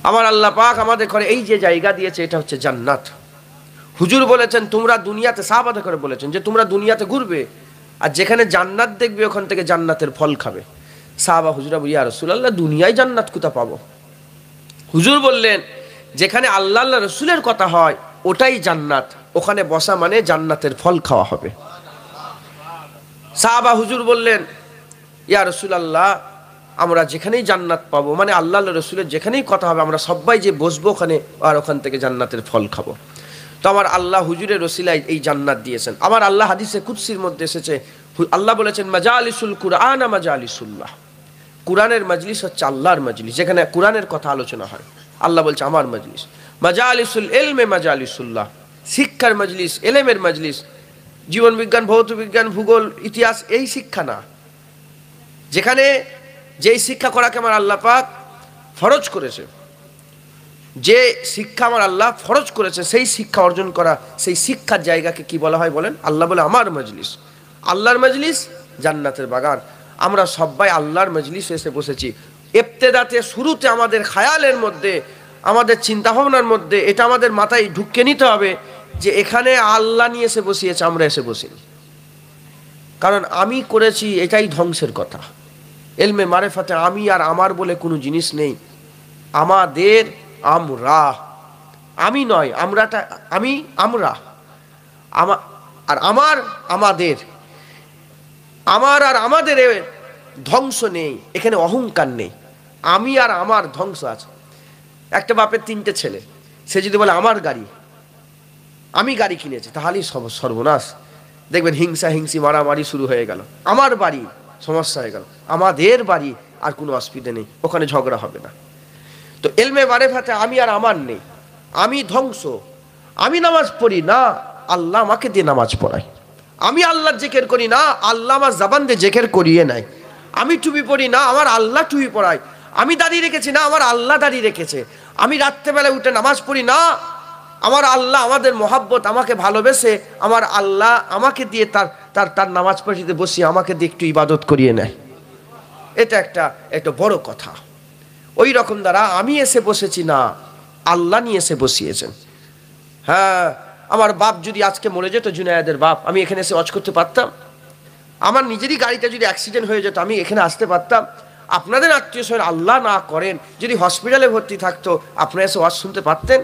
আমার আল্লাহ পাক আমাদের ঘরে এই যে জায়গা দিয়েছে এটা হচ্ছে জান্নাত। হুজুর বলেছেন তোমরা দুনিয়াতে, সাহাবাতে করে বলেছেন যে তোমরা দুনিয়াতে ঘুরবে আর যেখানে জান্নাত দেখবে ওখান থেকে জান্নাতের ফল খাবে। সাহাবা হুজুরা বলি, ইয়া রাসূলুল্লাহ দুনিয়ায় জান্নাত কোথা পাবো? হুজুর বললেন যেখানে আল্লাহ আল্লাহ রসুলের কথা হয় ওটাই জান্নাত, ওখানে বসা মানে জান্নাতের ফল খাওয়া হবে। সাহাবা হুজুর বললেন, ইয়া রাসূলুল্লাহ আমরা যেখানেই জান্নাত পাবো মানে আল্লাহ আল্লাহ রসুলের যেখানেই কথা হবে আমরা সবাই যে বসবো ওখানে আর ওখান থেকে জান্নাতের ফল খাবো। তো আমার আল্লাহ হুজুরের রসিলায় এই জান্নাত দিয়েছেন। আমার আল্লাহ হাদিসে কুদসির মধ্যে এসেছে, আল্লাহ বলেছেন মাজালিসুল কুরআন মাজালিসুল্লাহ, কুরআনের মজলিস হচ্ছে আল্লাহর মজলিস, যেখানে কুরআনের কথা আলোচনা হয়। আল্লাহ বলছে আমার মজলিস। মাজালিসুল ইলমে মাজালিসুল্লাহ, শিক্ষার মজলিস, এলেমের মজলিস। জীবন বিজ্ঞান, ভৌত বিজ্ঞান, ভূগোল, ইতিহাস এই শিক্ষা না, যেখানে যেই শিক্ষা করাকে আমার আল্লাহ পাক ফরজ করেছে, যে শিক্ষা আমার আল্লাহ ফরজ করেছে সেই শিক্ষা অর্জন করা, সেই শিক্ষার জায়গাকে কি বলা হয় বলেন? আল্লাহ বলে আমার মজলিস। আল্লাহর মজলিস জান্নাতের বাগান। আমরা সবাই আল্লাহর মজলিসে এসে বসেছি। ইবতেদাতে শুরুতে আমাদের খায়ালের মধ্যে, আমাদের চিন্তাভাবনার মধ্যে এটা আমাদের মাথায় ঢুকিয়ে নিতে হবে যে এখানে আল্লাহ নিয়ে এসে বসিয়েছে, আমরা এসে বসিনি। কারণ আমি করেছি এটাই ধ্বংসের কথা। এলমে মারেফাতে আমি আর আমার বলে কোনো জিনিস নেই। আমাদের, আমরা, আমি নয়, আমরাটা আমি, আমরা, আর আমার, আমাদের, আমার আর আমাদের ধ্বংস নেই, এখানে অহংকার নেই। আমি আর আমার ধ্বংস আছে। একটা বাপের 3টে ছেলে, সে যদি বলে আমার গাড়ি, আমি গাড়ি কিনেছি, তাহলেই সর্বনাশ। দেখবেন হিংসা হিংসি মারামারি শুরু হয়ে গেল। আমার বাড়ি, সমস্যা হয়ে গেল। আমাদের বাড়ি, আর কোনো অসুবিধা নেই, ওখানে ঝগড়া হবে না। তো এলমে মারেফাতে আমি আর আমার নেই, আমি ধ্বংস। আমি নামাজ পড়ি না, আল্লাহ আমাকে দিয়ে নামাজ পড়ায়। আমি আল্লাহর জিকির করি না, আল্লাহ আমার জবান দিয়ে জিকির করিয়ে নেয়। আমি টুপি পড়ি না, আমার আল্লাহ টুপি পড়ায়। আমি দাড়ি রেখেছি না, আমার আল্লাহ দাড়ি রেখেছে। আমি রাত্রেবেলায় উঠে নামাজ পড়ি না, আমার আল্লাহ আমাদের মহাব্বত, আমাকে ভালোবেসে আমার আল্লাহ আমাকে দিয়ে তার নামাজ পড়িতে বসিয়ে আমাকে দিয়ে একটু ইবাদত করিয়ে নেয়। এটা একটা বড় কথা। ওই রকম দ্বারা আমি এসে বসেছি না, আল্লাহ নিয়ে এসে বসিয়েছেন। হ্যাঁ, আমার বাপ যদি আজকে মরে যেত, জুনায়েদের বাপ, আমি এখানে এসে ওয়াজ করতে পারতাম? আমার নিজেরই গাড়িটা যদি অ্যাক্সিডেন্ট হয়ে যেত, আমি এখানে আসতে পারতাম? আপনাদের আত্মীয় স্বজন আল্লাহ না করেন যদি হসপিটালে ভর্তি থাকতো, আপনারা এসে ওয়াজ শুনতে পারতেন?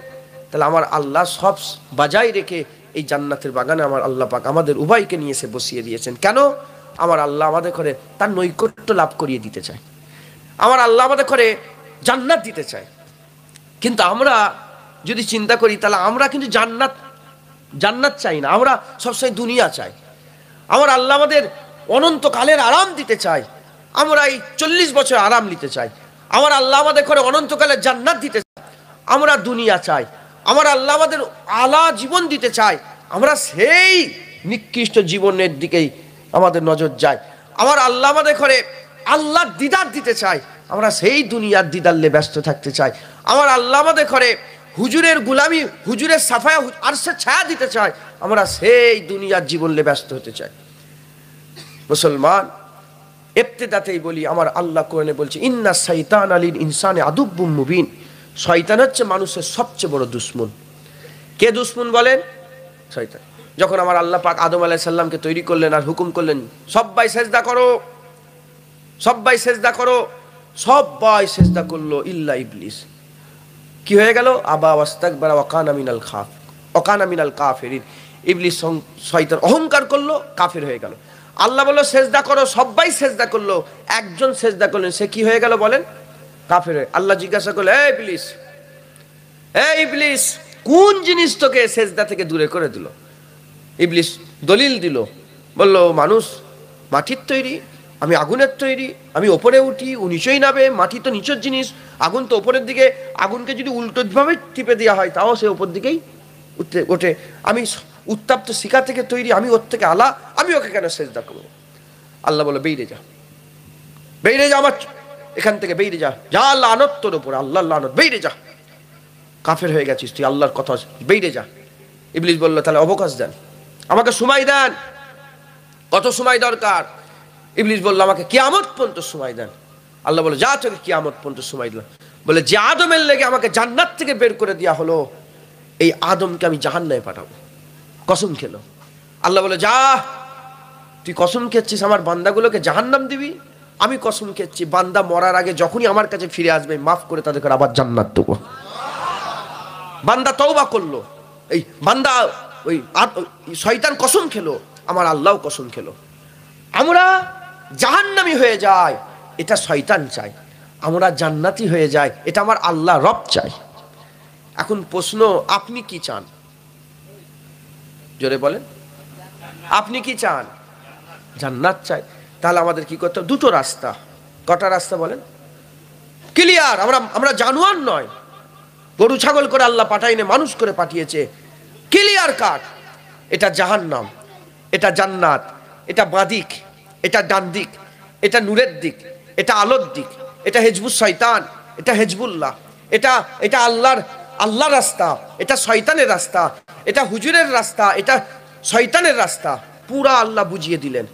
তাহলে আমার আল্লাহ সব বাজাই রেখে এই জান্নাতের বাগানে আমার আল্লাহ পাক আমাদের উভয়কে নিয়ে এসে বসিয়ে দিয়েছেন। কেন? আমার আল্লাহ আমাদের করে তার নৈকট্য লাভ করিয়ে দিতে চায়। আমার আল্লাহ আমাদের করে জান্নাত দিতে চায়। কিন্তু আমরা যদি চিন্তা করি তাহলে আমরা কিন্তু জান্নাত চাই না, আমরা সবসময় দুনিয়া চাই। আমার আল্লাহ আমাদের অনন্তকালের আরাম দিতে চাই, আমরা এই 40 বছর আরাম নিতে চাই। আমার আল্লাহ আমাদের করে অনন্তকালের জান্নাত দিতে চাই, আমরা দুনিয়া চাই। আমার আল্লাহ আমাদের আলা জীবন দিতে চাই, আমরা সেই নিকৃষ্ট জীবনের দিকেই আমাদের নজর যায়। আমার আল্লাহ আমাদের করে আল্লাহর দিদার দিতে চাই, আমরা সেই দুনিয়ার দিদারলে ব্যস্ত থাকতে চাই। আমার আল্লাহ আমাদের করে হুজুরের গুলামি, হুজুরের সাফায়া আরশের ছায়া দিতে চাই, আমরা সেই দুনিয়ার জীবনলে ব্যস্ত হতে চাই। মুসলমান, ইবতিদাতেই বলি আমার আল্লাহ কোরআনে বলছে ইন্না শাইতানা লিল ইনসানি আদুব্বুম মুবিন। শয়তান হচ্ছে মানুষের সবচেয়ে বড় দুশমন। কে দুশমন বলেন? শয়তান। যখন আমার আল্লাহ পাক আদম আলাইহিস সালামকে তৈরি করলেন আর হুকুম করলেন সবাই সেজদা করো, সবাই সেজদা করো, সবাই সেজদা করলো ইল্লা ইবলিস। কি হয়ে গেল? আবা ওয়াস্তাকবারা ওয়া কানা মিনাল কাফিরিন। ইবলিস শয়তান অহংকার করলো, কাফির হয়ে গেল। আল্লাহ বলল সেজদা করো, সবাই সেজদা করলো, একজন সেজদা করলেন, সে কি হয়ে গেল বলেন? কাফির। আল্লাহ জিজ্ঞাসা করলো, এই ইবলিস কোন জিনিস তোকে সেজদা থেকে দূরে করে দিল? ইবলিস দলিল দিল, বলল মানুষ মাটির তৈরি, আমি আগুনের তৈরি, আমি ওপরে উঠি, ও নিচেই নাবে। মাটি তো নিচের জিনিস, আগুন তো ওপরের দিকে, আগুনকে যদি উল্টোভাবে টিপে দেওয়া হয় তাও সে ওপর দিকেই ওঠে। আমি উত্তাপ্ত শিখা থেকে তৈরি, আমি ওর থেকে আলা, আমি ওকে কেন সেজদা করবো? আল্লাহ বলে বেরিয়ে যা, আমার এখান থেকে বেরিয়ে যা, যা লানত তোর ওপর, আল্লাহ লানত, বেরিয়ে যা, কাফের হয়ে গেছিস তুই, আল্লাহর কথা, বেরিয়ে যা। ইবলিস বলল তাহলে অবকাশ দেন, আমাকে সময় দেন। কত সময় দরকার? ইবলিস বলল আমাকে কিয়ামত পর্যন্ত সময় দেন। আল্লাহ বলে যা, তোকে কিয়ামত পর্যন্ত সময় দিলাম। বলে যে আদমের লেগে আমাকে জান্নাত থেকে বের করে দেওয়া হলো, এই আদমকে আমি জাহান্নামে পাঠাবো। কসম খেলো। আল্লাহ বলে, যা, তুই কসম খেয়েছিস আমার বান্দাগুলোকে জাহান্নাম দিবি? আমি কসম খেয়েছি বান্দা মরার আগে যখনই আমার কাছে ফিরে আসবে মাফ করে তাদেরকে আবার জান্নাত দেবো। বান্দা তওবা করলো, এই বান্দা ওই শয়তান কসম খেলো, আমার আল্লাহও কসম খেলো। আমরা জাহান্নামী হয়ে যাই এটা শয়তান চায়, আমরা জান্নাতি হয়ে যাই এটা আমার আল্লাহ রব চায়। এখন প্রশ্ন, আপনি কি চান? জোরে বলেন, আপনি কি চান? জান্নাত চাই। তাহলে আমাদের কি করতে হবে? দুটো রাস্তা। কটা রাস্তা বলেন? ক্লিয়ার। আমরা জানোয়ার নয়, গরু ছাগল করে আল্লাহ পাঠাইনে, মানুষ করে পাঠিয়েছে। ক্লিয়ার কাট, এটা জাহান্নাম, এটা জান্নাত, এটা বাঁদিক, এটা ডান দিক, এটা নূরের দিক, এটা আলোর দিক, এটা হেজবুস শয়তান, এটা হেজবুল্লাহ, এটা আল্লাহ রাস্তা, এটা শয়তানের রাস্তা, এটা হুজুরের রাস্তা, এটা শয়তানের রাস্তা। পুরা আল্লাহ বুঝিয়ে দিলেন।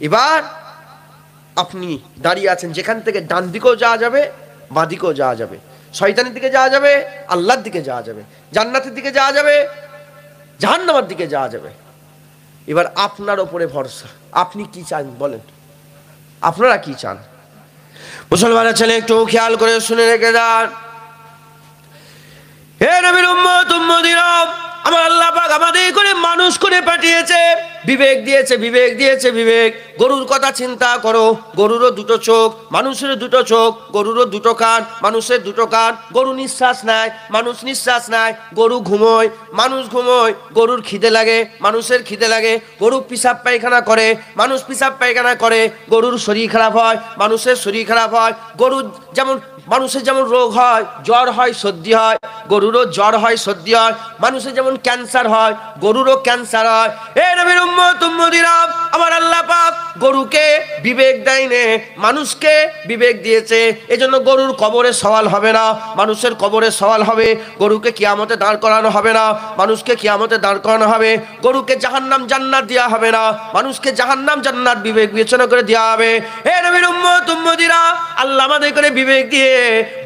এবার আপনি দাঁড়িয়ে আছেন, যেখান থেকে ডান দিকেও যাওয়া যাবে, বাঁ দিকেও যাওয়া যাবে, শয়তানের দিকে যাওয়া যাবে, আল্লাহর দিকে যাওয়া যাবে, জান্নাতের দিকে যাওয়া যাবে, জাহান্নামের দিকে যাওয়া যাবে। এবার আপনার ওপরে ভরসা, আপনি কি চান বলেন? আপনারা কি চান? মুসলমানের ছেলে একটু খেয়াল করে শুনে রেখে যান। হে নবীর উম্মত, উম্মতিরা, আমার আল্লাহ পাক আমাদের করে মানুষ করে পাঠিয়েছে, বিবেক দিয়েছে, বিবেক দিয়েছে, বিবেক। গরুর কথা চিন্তা করো, গরুরও দুটো চোখ, মানুষের দুটো চোখ, গরুরও দুটো কান, মানুষের দুটো কান। গরু নিঃশ্বাস নেয়, মানুষ নিঃশ্বাস নেয়। গরু ঘুমোয়, মানুষ ঘুমোয়। গরুর খিদে লাগে, মানুষের খিদে লাগে। গরু পিসাব পায়খানা করে, মানুষ পিসাব পায়খানা করে। গরুর শরীর খারাপ হয়, মানুষের শরীর খারাপ হয়। গরুর যেমন, মানুষের যেমন রোগ হয়, জ্বর হয়, সর্দি হয়, গরুরও জ্বর হয়, সর্দি হয়। মানুষের যেমন ক্যান্সার হয়, গরুরও ক্যান্সার হয়। এ নবীর উম্মত, উম্মতিরা, আমার আল্লাহ পাক গরুকে বিবেক দেয়নি, মানুষকে বিবেক দিয়েছে। এজন্য গরুর কবরে সওয়াল হবে না, মানুষের কবরে সওয়াল হবে। গরুকে কিয়ামতে দাঁড় করানো হবে না, মানুষকে কিয়ামতে দাঁড় করানো হবে। গরুকে জাহান্নাম জান্নাত দেওয়া হবে না, মানুষকে জাহান্নাম জান্নাত বিবেক বিবেচনা করে দেওয়া হবে। হে নবীর উম্মত, উম্মতিরা, আল্লাহ আমাদের করে বিবেক দিয়ে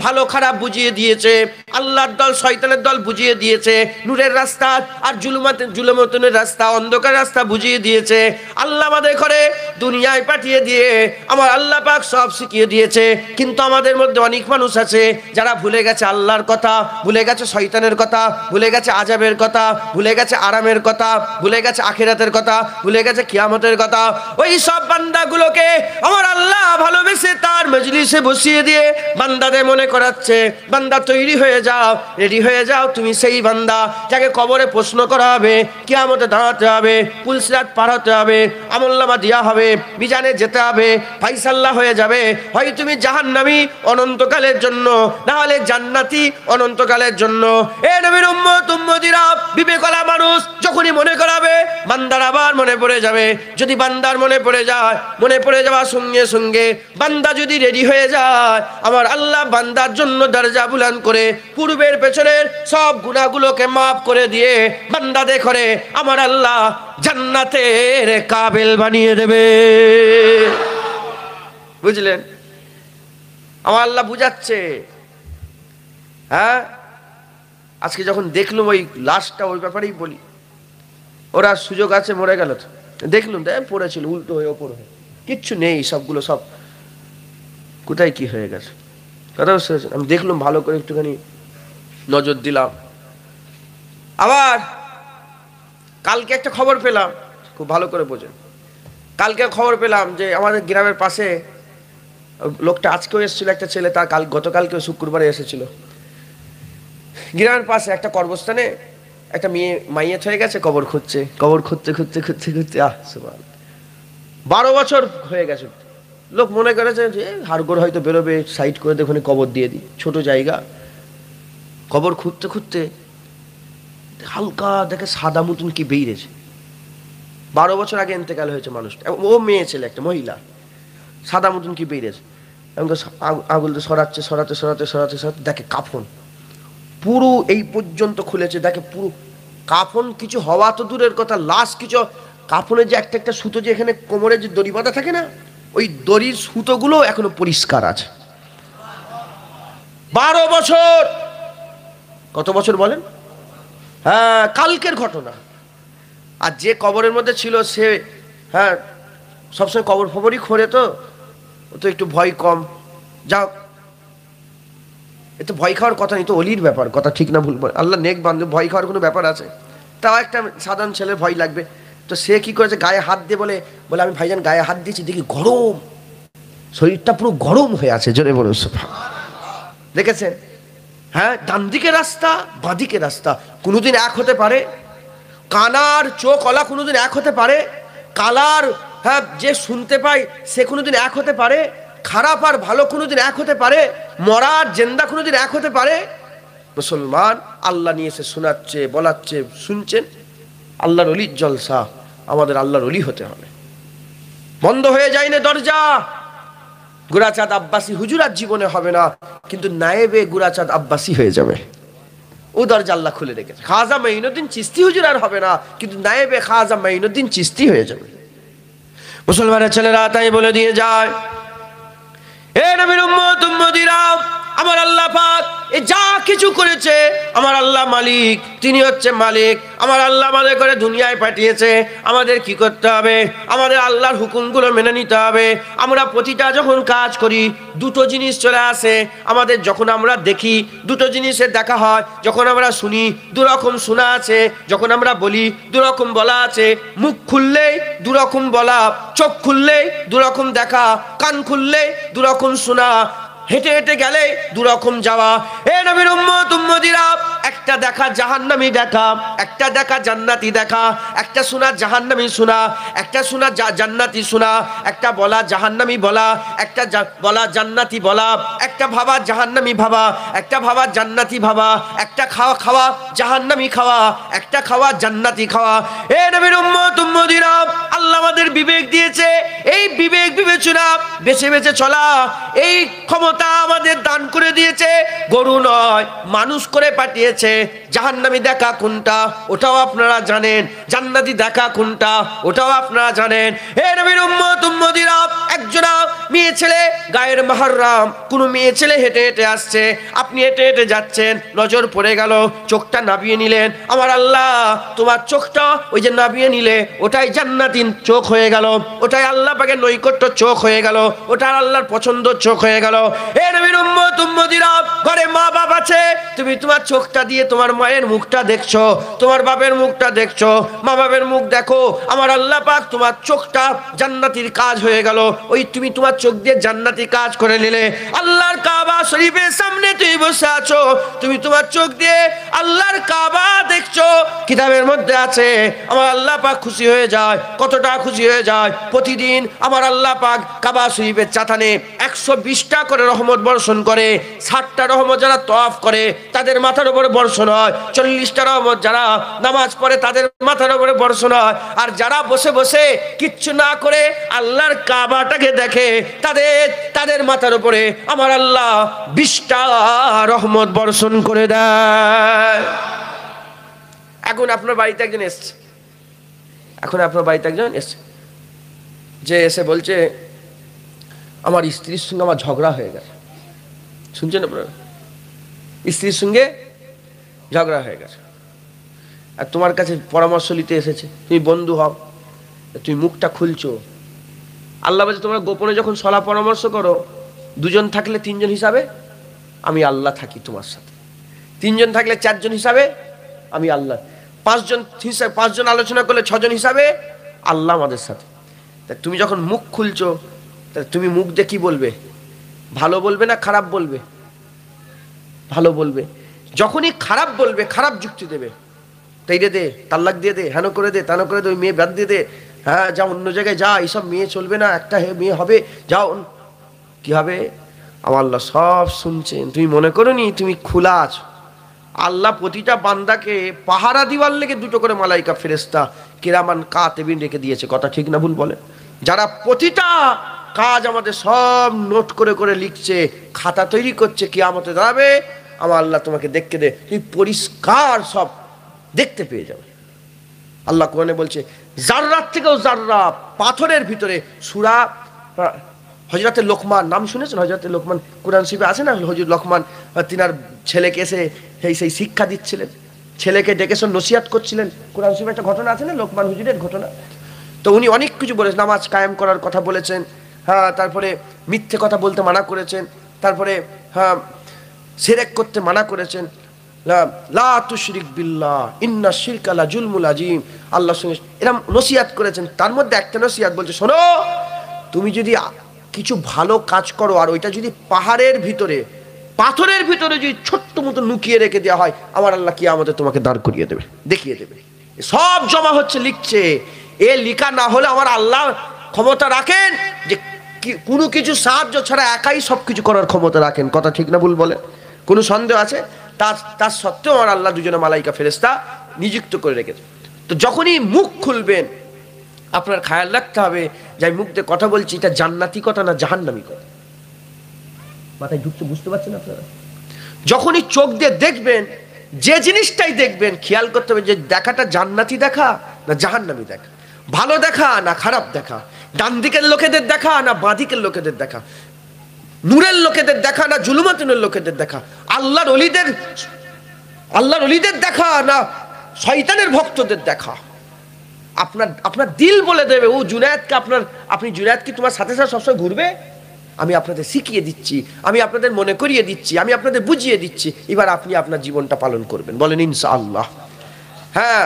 ভালো খারাপ বুঝিয়ে দিয়েছে। আল্লাহর দল শয়তানের দল বুঝিয়ে দিয়েছে। নূরের রাস্তা আর জুলুমাতের রাস্তা, অন্ধকার রাস্তা বুঝিয়ে দিয়েছে। আল্লাহ আমাদের করে দুনিয়ায় পাঠিয়ে দিয়ে আমার আল্লাহ পাক সব শিখিয়ে দিয়েছে। কিন্তু আমাদের মধ্যে অনেক মানুষ আছে যারা ভুলে গেছে আল্লাহর কথা, ভুলে গেছে শয়তানের কথা, ভুলে গেছে আযাবের কথা, ভুলে গেছে আরামের কথা, ভুলে গেছে আখিরাতের কথা, ভুলে গেছে কিয়ামতের কথা। ওই সব বান্দাগুলোকে আমার আল্লাহ ভালোবেসে তার মজলিসে বসিয়ে দিয়ে বান্দাদের মনে করাচ্ছে, বান্দা তৈরি হয়ে যাও, রেডি হয়ে যাও, তুমি সেই বান্দা যাকে কবরে প্রশ্ন করা হবে, কিয়ামতে দাঁড়াতে হবে, পুলসিরাত পার হতে হবে, আমলনামা দেওয়া হবে, মিজানে যেতে হবে, ফাইসাল্লাহ হয়ে যাবে। হয় তুমি জাহান্নামী অনন্তকালের জন্য, না হলে জান্নাতি অনন্তকালের জন্য। এ নবীর উম্মত, উম্মতিরা, বিবেকওয়ালা মানুষ যখনই মনে করাবে, বান্দার আবার মনে পড়ে যাবে। যদি বান্দার মনে পড়ে যায়, মনে পড়ে যাওয়ার সঙ্গে সঙ্গে বান্দা যদি রেডি হয়ে যায়, আমার আল্লাহ বান্দার জন্য দরজা বুলান করে পূর্বের পেছনের সব গুনাহগুলোকে মাফ করে দিয়ে বান্দাদের করে আমার আল্লাহ জান্নাতের কাবিল বানিয়ে দেবে। বুঝলেন? আমার আল্লাহ বুঝাচ্ছে। হ্যাঁ, আজকে যখন দেখলাম ওই লাশটা, ওই ব্যাপারেই বলি, ওরা সুযোগ আছে মরে গেল তো, দেখলুম পড়েছিল উল্টো হয়ে, ওপর হয়ে, কিচ্ছু নেই, সবগুলো সব কোথায় কি হয়ে গেছে। কথা বুঝতে পারছেন? আমি দেখলাম, ভালো করে একটুখানি নজর দিলাম। আবার কালকে একটা খবর পেলাম, খুব ভালো করে বোঝেন। কালকে খবর পেলাম যে আমাদের গ্রামের পাশে লোকটা আজকেও এসেছিল, একটা ছেলে, তার গতকালকে শুক্রবারে এসেছিল। গ্রামের পাশে একটা কর্মস্থানে একটা মেয়ে মাইয়েত হয়ে গেছে, কবর খুঁজছে, কবর খুঁজতে খুঁজতে খুঁজতে খুঁজতে 12 বছর হয়ে গেছে। লোক মনে করেছে যে হাড়গোড় হয়তো বেরোবে, সাইড করে দেখুন কবর দিয়ে দিই, ছোট জায়গা। কবর খুঁজতে খুঁজতে হালকা দেখে সাদা মতন কি বেরিয়েছে। 12 বছর আগে ইন্তেকাল হয়েছে মানুষটা, ও মেয়ে ছেলে, একটা মহিলা, সাদা মতন কি বেরিয়েছে। এবং আঙুল সরাচ্ছে, সরাতে সরাতে সরাতে সরাতে দেখে কাফন পুরো এই পর্যন্ত খুলেছে। দেখে পুরো কাফন, কিছু হওয়া তো দূরের কথা, লাশ কিছু, কাফনের যে একটা একটা সুতো, যে এখানে কোমরে যে দড়ি বাঁধা থাকে না, ওই দড়ির সুতোগুলো এখনো পরিষ্কার আছে। 12 বছর। কত বছর বলেন? হ্যাঁ, কালকের ঘটনা। আর যে কবরের মধ্যে ছিল সে, হ্যাঁ, সবসময় কবর ফবরই খোঁড়ে, তো ও তো একটু ভয় কম। যাও, এ তো ভয় খাওয়ার কথা নেই, তো অলির ব্যাপার, কথা ঠিক না ভুল? আল্লাহ নেক বান্ধব, ভয় খাওয়ার কোনো ব্যাপার আছে? তাও একটা সাধারণ ছেলের ভয় লাগবে। তো সে কি করেছে, গায়ে হাত দিয়ে বলে আমি ভাইজান গায়ে হাত দিয়েছি, দেখি গরম, শরীরটা পুরো গরম হয়ে আছে। জোরে বলুন সুবহানাল্লাহ। দেখেছেন? হ্যাঁ, ডান দিকে রাস্তা, বাঁদিকে রাস্তা কোনোদিন এক হতে পারে? কানার চোখ অলা কোনোদিন এক হতে পারে? কালার, হ্যাঁ, যে শুনতে পায় সে কোনোদিন এক হতে পারে? খারাপ আর ভালো কোনোদিন এক হতে পারে? মরা আর জেন্দা কোনোদিন এক হতে পারে? মুসলমান আল্লাহ নিয়ে এসে শোনাচ্ছে, বলাচ্ছে, শুনছেন। আল্লাহর অলির জলসা, আমাদের আল্লাহর অলি হতে হবে। বন্ধ হয়ে যায় না দরজা। গুরাচাঁদ আব্বাসী হুজুর আর জীবনে হবে না, কিন্তু নায়েবে গুরাচাঁদ আব্বাসী হয়ে যাবে। ও দরজা আল্লাহ খুলে রেখেছে। খাজা মাইনুদ্দিন চিশতি হুজুর আর হবে না, কিন্তু নায়েবে খাজা মাইনুদ্দিন চিশতি হয়ে যাবে। মুসলমানের ছেলেরা তাই বলে দিয়ে যায়, এ নবীর উম্মত উম্মতিরা, আমার আল্লাহ পাক এ যা কিছু করেছে, আমার আল্লাহ মালিক, তিনি হচ্ছে মালিক। আমার আল্লাহ আমাদের করে দুনিয়ায় পাঠিয়েছে। আমাদের কি করতে হবে? আমাদের আল্লাহর হুকুমগুলো মেনে নিতে হবে। আমরা প্রতিটা যখন কাজ করি দুটো জিনিস চলে আসে আমাদের। যখন আমরা দেখি দুটো জিনিসের দেখা হয়, যখন আমরা শুনি দুরকম শোনা আছে, যখন আমরা বলি দুরকম বলা আছে। মুখ খুললেই দুরকম বলা, চোখ খুললেই দুরকম দেখা, কান খুললেই দুরকম শোনা, হেঁটে হেঁটে গেলে দুরকম যাওয়া। এ নবীর উম্মত উম্মতিরা, একটা দেখা জাহান্নামী দেখা, একটা দেখা জান্নাতি দেখা, একটা শোনা জাহান্নামী শোনা, একটা শোনা জান্নাতি শোনা, একটা বলা জাহান্নামী বলা, একটা বলা জান্নাতি বলা, একটা ভাবা জাহান্নামী ভাবা, একটা ভাবা জান্নাতি ভাবা, একটা খাওয়া খাওয়া জাহান্নামী খাওয়া, একটা খাওয়া জান্নাতি খাওয়া। এ নবীর উম্মত উম্মতিরা, আল্লাহ আমাদের বিবেক দিয়েছে। এই বিবেক বিবেচনা বেছে বেছে চলা, এই ক্ষমতা আমাদের দান করে দিয়েছে। গরু নয়, মানুষ করে পাঠিয়েছে। জাহান্নামী দেখা কোনটা ওটাও আপনারা জানেন, জান্নাতি দেখা কোনটা ওটাও আপনারা জানেন। হে নবীর উম্মত উম্মতিরা, একজনা মেয়ে ছেলে গায়ের মুহররম, কোনো মেয়ে ছেলে হেঁটে হেঁটে আসছে, আপনি হেঁটে হেঁটে যাচ্ছেন, নজর পড়ে গেল, চোখটা নাবিয়ে নিলেন। আমার আল্লাহ তোমার চোখটা ওই যে নাবিয়ে নিলে, ওটাই জান্নাতি চোখ হয়ে গেল, ওটাই আল্লাহ পাকের নৈকট্য চোখ হয়ে গেল, ওটা আল্লাহর পছন্দ চোখ হয়ে গেল। এ নবীর উম্মত উম্মতিরা, ঘরে মা বাপ আছে, তুমি তোমার চোখটা দিয়ে তোমার মায়ের মুখটা দেখছো, তোমার বাপের মুখটা দেখছো, মা বাপের মুখ দেখো। আমার আল্লাহ পাক তোমার চোখটা জান্নাতির কাজ হয়ে গেল, ওই তুমি তোমার চোখ দিয়ে জান্নাতি কাজ করে নিলে। আল্লাহর কাবা শরীফের সামনে তুমি বসে আছো, তুমি তোমার চোখ দিয়ে আল্লাহর কাবা দেখছো, কিতাবের মধ্যে আছে। আমার আল্লাহ পাক খুশি হয়ে যায়। কতটা খুশি হয়ে যায়? প্রতিদিন আমার আল্লাহ পাক কাবা শরীফের চাতানে 120টা করে রহমত বর্ষণ করে। 60টা রহমত যারা তওয়াফ করে তাদের মাথার উপরে বর্ষণ হয়, 40টা রহমত যারা নামাজ পড়ে তাদের মাথার উপরে বর্ষণ হয়, আর যারা বসে বসে কিচ্ছু না করে আল্লাহর কাবাটাকে দেখে তাদের মাথার উপরে আমার আল্লাহ 20টা রহমত বর্ষণ করে দেয়। এখন আপনার বাড়িতে একজন এসছে, যে এসে বলছে আমার স্ত্রীর সঙ্গে আমার ঝগড়া হয়ে গেছে। শুনছেন আপনারা? স্ত্রীর সঙ্গে ঝগড়া হয়ে গেছে, আর তোমার কাছে পরামর্শ নিতে এসেছে। তুমি বন্ধু হও, তুমি মুখটা খুলছো। আল্লাহ বলছে তোমরা গোপনে যখন সলা পরামর্শ করো, দুজন থাকলে তিনজন হিসাবে আমি আল্লাহ থাকি তোমার সাথে, তিনজন থাকলে চারজন হিসাবে আমি আল্লাহ, পাঁচজন আলোচনা করলে 6জন হিসাবে আল্লাহ আমাদের সাথে। তা তুমি যখন মুখ খুলছো, তা তুমি মুখ দিয়ে কি বলবে? ভালো বলবে না খারাপ বলবে? ভালো বলবে। যখনই খারাপ বলবে, খারাপ যুক্তি দেবে, তাই দে, তাল্লাক দিয়ে দে, হেন করে দে, তেন করে দে, ওই মেয়ে বাদ দিয়ে দে, হ্যাঁ যা অন্য জায়গায় যা, এইসব মেয়ে চলবে না, একটা মেয়ে হবে, যাও। কি হবে? আমার আল্লাহ সব শুনছেন। তুমি মনে করো নি তুমি খোলা আছো। আল্লাহ প্রতিটা বান্দাকে পাহারা দিবার লেগে 2টো করে মালাইকা ফেরেশতা কিরামান কাতিবিন রেখে দিয়েছে। কথা ঠিক না ভুল বলে? যারা প্রতিটা কাজ আমাদের সব নোট করে করে লিখছে, খাতা তৈরি করছে, কিয়ামতে দাঁড়াবে আমার আল্লাহ তোমাকে দেখতে দে, তুমি পরিষ্কার সব দেখতে পেয়ে যাবে। আল্লাহ কোরআনে বলছে জাররাত থেকেও জাররা, পাথরের ভিতরে সূরা হযরতে লোকমান নাম শুনেছেন? হযরতে লোকমান কোরআন শরীফে আছে না? হযরত লোকমান তিনার ছেলেকে এসে সেই শিক্ষা দিচ্ছিলেন, ছেলেকে ডেকে নসিহত করছিলেন। কোরআন শরীফে একটা ঘটনা আছে না, লোকমান হুজুরের ঘটনা। তো উনি অনেক কিছু বলেছেন, নামাজ কায়েম করার কথা বলেছেন, হ্যাঁ, তারপরে মিথ্যে কথা বলতে মানা করেছেন, তারপরে হ্যাঁ শিরক করতে মানা করেছেন, লা তুশরিক বিল্লাহ ইন্না শিরকা লা জুলমুল আযীম, আল্লাহর সঙ্গে এরকম নসিহত করেছেন। তার মধ্যে একটা নসিহত বলছে, শোনো, তুমি যদি কিছু ভালো কাজ করো আর ওইটা যদি পাহাড়ের ভিতরে, পাথরের ভিতরে যদি ছোট্ট মতো লুকিয়ে রেখে দেওয়া হয়, আমার আল্লাহ কিয়ামতে তোমাকে দাঁড় করিয়ে দেবে, দেখিয়ে দেবে। সব জমা হচ্ছে, লিখছে। এ লিখা না হলে আমার আল্লাহ ক্ষমতা রাখেন যে কোনো কিছু সাহায্য ছাড়া একাই সবকিছু করার ক্ষমতা রাখেন। কথা ঠিক না ভুল বলে? কোনো সন্দেহ আছে? তার সত্ত্বেও আমার আল্লাহ দুজনে মালাইকা ফেরেশতা নিযুক্ত করে রেখেছে। তো যখনই মুখ খুলবেন আপনার খেয়াল রাখতে হবে যে আমি মুখ দিয়ে কথা বলছি, এটা জান্নাতি কথা না জাহান্নামী কথা। মাথায় ঢুকছে, বুঝতে পারছেন আপনারা? যখনই চোখ দিয়ে দেখবেন, যে জিনিসটাই দেখবেন, খেয়াল করতে হবে যে দেখাটা জান্নাতি দেখা না জাহান্নামী দেখা, ভালো দেখা না খারাপ দেখা, ডান দিকের লোকেদের দেখা না বাঁ দিকের লোকেদের দেখা, নূরের লোকেদের দেখা না জুলুমাতুনের লোকেদের দেখা, আল্লাহর অলিদের দেখা না শয়তানের ভক্তদের দেখা। আপনার দিল বলে দেবে ও জুনায়েদকে আপনি জুনায়েদ কি তোমার সাথে সাথে সবসময় ঘুরবে? আমি আপনাদের শিখিয়ে দিচ্ছি, আমি আপনাদের মনে করিয়ে দিচ্ছি, আমি আপনাদের বুঝিয়ে দিচ্ছি, এবার আপনি আপনার জীবনটা পালন করবেন। বলেন ইনশাআল্লাহ। হ্যাঁ,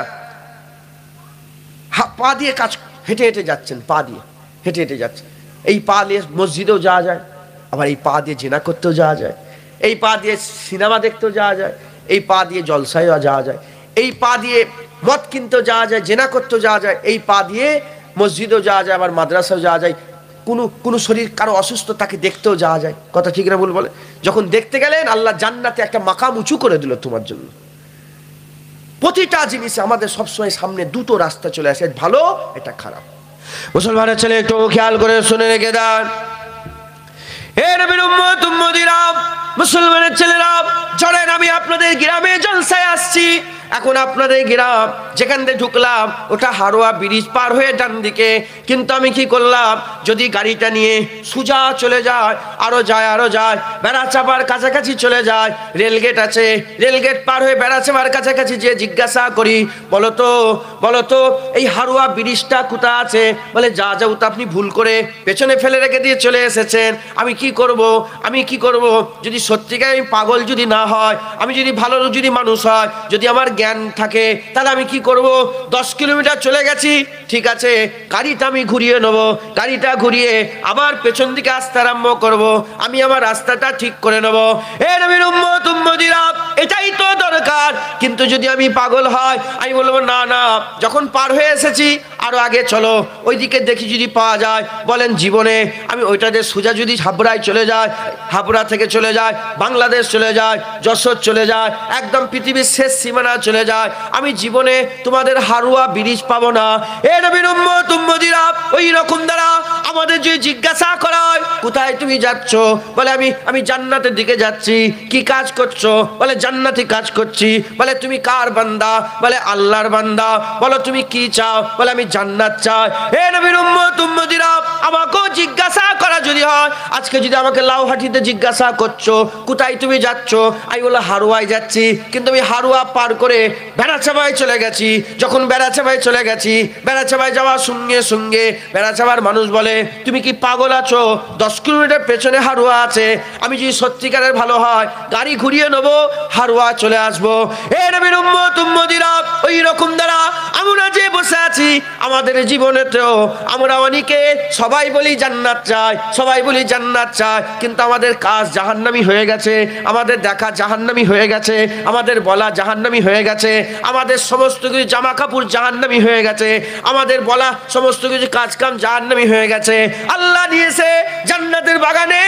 পা দিয়ে কাজ, হেঁটে হেঁটে যাচ্ছেন, পা দিয়ে হেঁটে হেঁটে যাচ্ছেন, এই পা দিয়ে মসজিদেও যাওয়া যায়, আবার এই পা দিয়ে জিনা করতেও যাওয়া যায়, এই পা দিয়ে সিনেমা দেখতেও যাওয়া যায়, এই পা দিয়ে জলসায়ও যাওয়া যায়, এই পা দিয়ে মদ কিনতেও যাওয়া যায়, জেনা করতেও যাওয়া যায়, এই পা দিয়ে মসজিদেও যাওয়া যায়, আবার মাদ্রাসাও যাওয়া যায়, কোনো শরীর কারো অসুস্থ তাকে দেখতেও যাওয়া যায়। কথা ঠিক না ভুল বলে? যখন দেখতে গেলেন আল্লাহ জান্নাতে একটা মাকাম উঁচু করে দিল তোমার জন্য। প্রতিটা জিনিসে আমাদের সবসময় সামনে দুটো রাস্তা চলে আসে, ভালো এটা খারাপ। মুসলমানের ছেলে একটু খেয়াল করে শুনে রেখে দেন, হে নবীর উম্মত উম্মতিরা, মুসলমানের ছেলেরা, চলেন আমি আপনাদের গ্রামে জলসায় আসছি। এখন আপনাদের গ্রাম যেখান থেকে ঢুকলাম ওটা হারোয়া ব্রিজ পার হয়ে ডান দিকে, কিন্তু আমি কি করলাম, যদি গাড়িটা নিয়ে সোজা চলে যায়, আরো যায়, বেড়াচাপার কাছাকাছি চলে যায়, রেলগেট আছে, রেলগেট পার হয়ে বেড়াচাপার কাছাকাছি যে জিজ্ঞাসা করি, বলো তো এই হারোয়া ব্রিজটা কোথায় আছে? বলে যা তো আপনি ভুল করে পেছনে ফেলে রেখে দিয়ে চলে এসেছেন। আমি কি করব যদি সত্যিকার আমি পাগল যদি না হয়, আমি যদি ভালো যদি মানুষ হয়, যদি আমার জ্ঞান থাকে, তাহলে আমি কি করব? 10 কিলোমিটার চলে গেছি, ঠিক আছে, গাড়িটা আমি ঘুরিয়ে নেবো, গাড়িটা ঘুরিয়ে আবার পেছন দিকে আসতে আরম্ভ করব, আমি আমার রাস্তাটা ঠিক করে নেবো। এ নবীর উম্মত উম্মতিরা, এটাই তো দরকার। কিন্তু যদি আমি পাগল হয়, আমি বলবো না, যখন পার হয়ে এসেছি আরো আগে চলো, ওইদিকে দেখি যদি পাওয়া যায়। বলেন জীবনে আমি ওইটাতে সোজা যদি হাবড়ায় চলে যায়, হাবড়া থেকে চলে যায় বাংলাদেশ চলে যায়, যশোর চলে যায়, একদম পৃথিবীর শেষ সীমানা চলে যায়, আমি জীবনে তোমাদের হারোয়া ব্রিজ পাবো না। এ নবীর উম্মত উম্মতিরা, ওই রকম দ্বারা আমাদের যদি জিজ্ঞাসা করা হয় কোথায় তুমি যাচ্ছ, বলে আমি জান্নাতের দিকে যাচ্ছি। কি কাজ করছো? বলে জান্নাতি কাজ করছি। বলে তুমি কার বান্দা? বলে আল্লাহর বান্দা। বলো তুমি কি চাও? বলে আমি জান্নাত চাই। হে নবীর উম্মত উম্মতিরা, আমাকেও জিজ্ঞাসা করা যদি হয়, আজকে যদি আমাকে লাউহাটিতে জিজ্ঞাসা করছো কোথায় তুমি যাচ্ছ, আমি বলে হারোয়ায় যাচ্ছি, কিন্তু আমি হারোয়া পার করে বেড়াচাপায় চলে গেছি। যখন বেড়াচাপায় চলে গেছি, বেড়াচাপায় যাওয়ার সঙ্গে সঙ্গে বেড়াচাপার মানুষ বলে তুমি কি পাগল আছো? 10 কিলোমিটার পেছনে হারোয়া আছে, আমি যদি সত্যিকারের ভালো হয় গাড়ি ঘুরিয়ে নেবো, হারোয়া চলে আসবো। এ নবীর উম্মত উম্মতিরা, ওই রকম দ্বারা আমরা যে বসে আছি আমাদের জীবনেতেও আমরা অনেকে সবাই বলি জান্নাত চাই, কিন্তু আমাদের কাজ জাহান্নামী হয়ে গেছে, আমাদের দেখা জাহান্নামী হয়ে গেছে, আমাদের বলা জাহান্নামী হয়ে গেছে, আমাদের সমস্ত কিছু জামা কাপড় জাহান্নামী হয়ে গেছে, আমাদের বলা সমস্ত কিছু কাজ কাম জাহান্নামী হয়ে গেছে। আল্লাহ দিয়েছে জান্নাতের বাগানে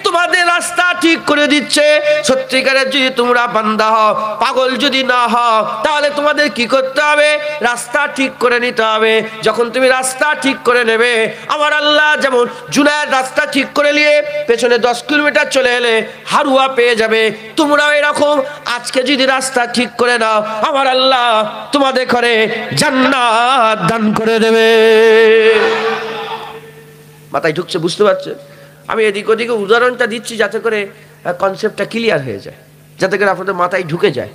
তোমাদের রাস্তা ঠিক করে দিচ্ছে। সত্যিকারের যদি তোমরা বান্দা হও, পাগল যদি না হও, তাহলে তোমাদের কি করতে হবে? রাস্তা ঠিক করে নিতে হবে। যখন তুমি রাস্তা ঠিক করে নেবে, আমার আল্লাহ যেমন জুনায়েদ রাস্তা ঠিক করে নিয়ে পেছনে 10 কিলোমিটার চলে এলে হারোয়া পেয়ে যাবে, তোমরাও এরকম আজকে যদি রাস্তা ঠিক করে নাও, আমার আল্লাহ তোমাদের ঘরে জান্নাত দান করে দেবে। মাথায় ঢুকছে? বুঝতে পারছে? আমি এদিক ওদিকে উদাহরণটা দিচ্ছি যাতে করে কনসেপ্টটা ক্লিয়ার হয়ে যায়, যাতে করে আপনাদের মাথায় ঢুকে যায়।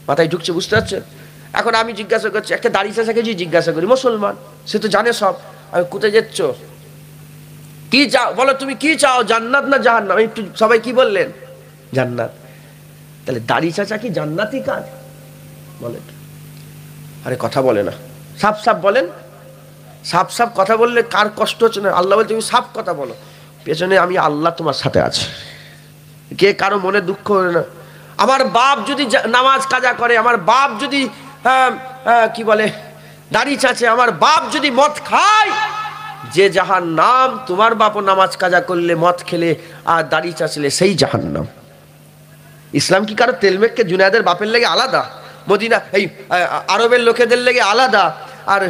মাথায় ঢুকছে, বুঝতে পারছেন? এখন আমি জিজ্ঞাসা করছি, একটা দাড়ি চাচাকে যদি জিজ্ঞাসা করি, মুসলমান, সে তো জানে সব, আমি কোথায় যাচ্ছ, কি চাও বলো, তুমি কি চাও, জান্নাত না জাহান্নাম? একটু সবাই কি বললেন? জান্নাত। তাহলে দাড়ি চাচা কি জান্নাতি কাজ বলেন? আরে কথা বলে না, সাফ সাফ বলেন। সাফ সাফ কথা বললে কার কষ্ট হচ্ছে না? আল্লাহ বলে তুমি সাফ কথা বলো, পেছনে আমি আল্লাহ তোমার সাথে আছি, কে কারো মনে দুঃখ হবে না। আমার বাপ যদি নামাজ কাজা করে, আমার বাপ যদি কি বলে দাড়ি চাচে, আমার বাপ যদি মদ খায়, যে জাহান্নাম, তোমার বাপও নামাজ কাজা করলে, মদ খেলে আর দাড়ি চাচলে সেই জাহান্নাম। ইসলাম কি কারো তেলমেককে জুনায়েদের বাপের লেগে আলাদা, মদিনা এই আরবের লোকেদের লেগে আলাদা, আর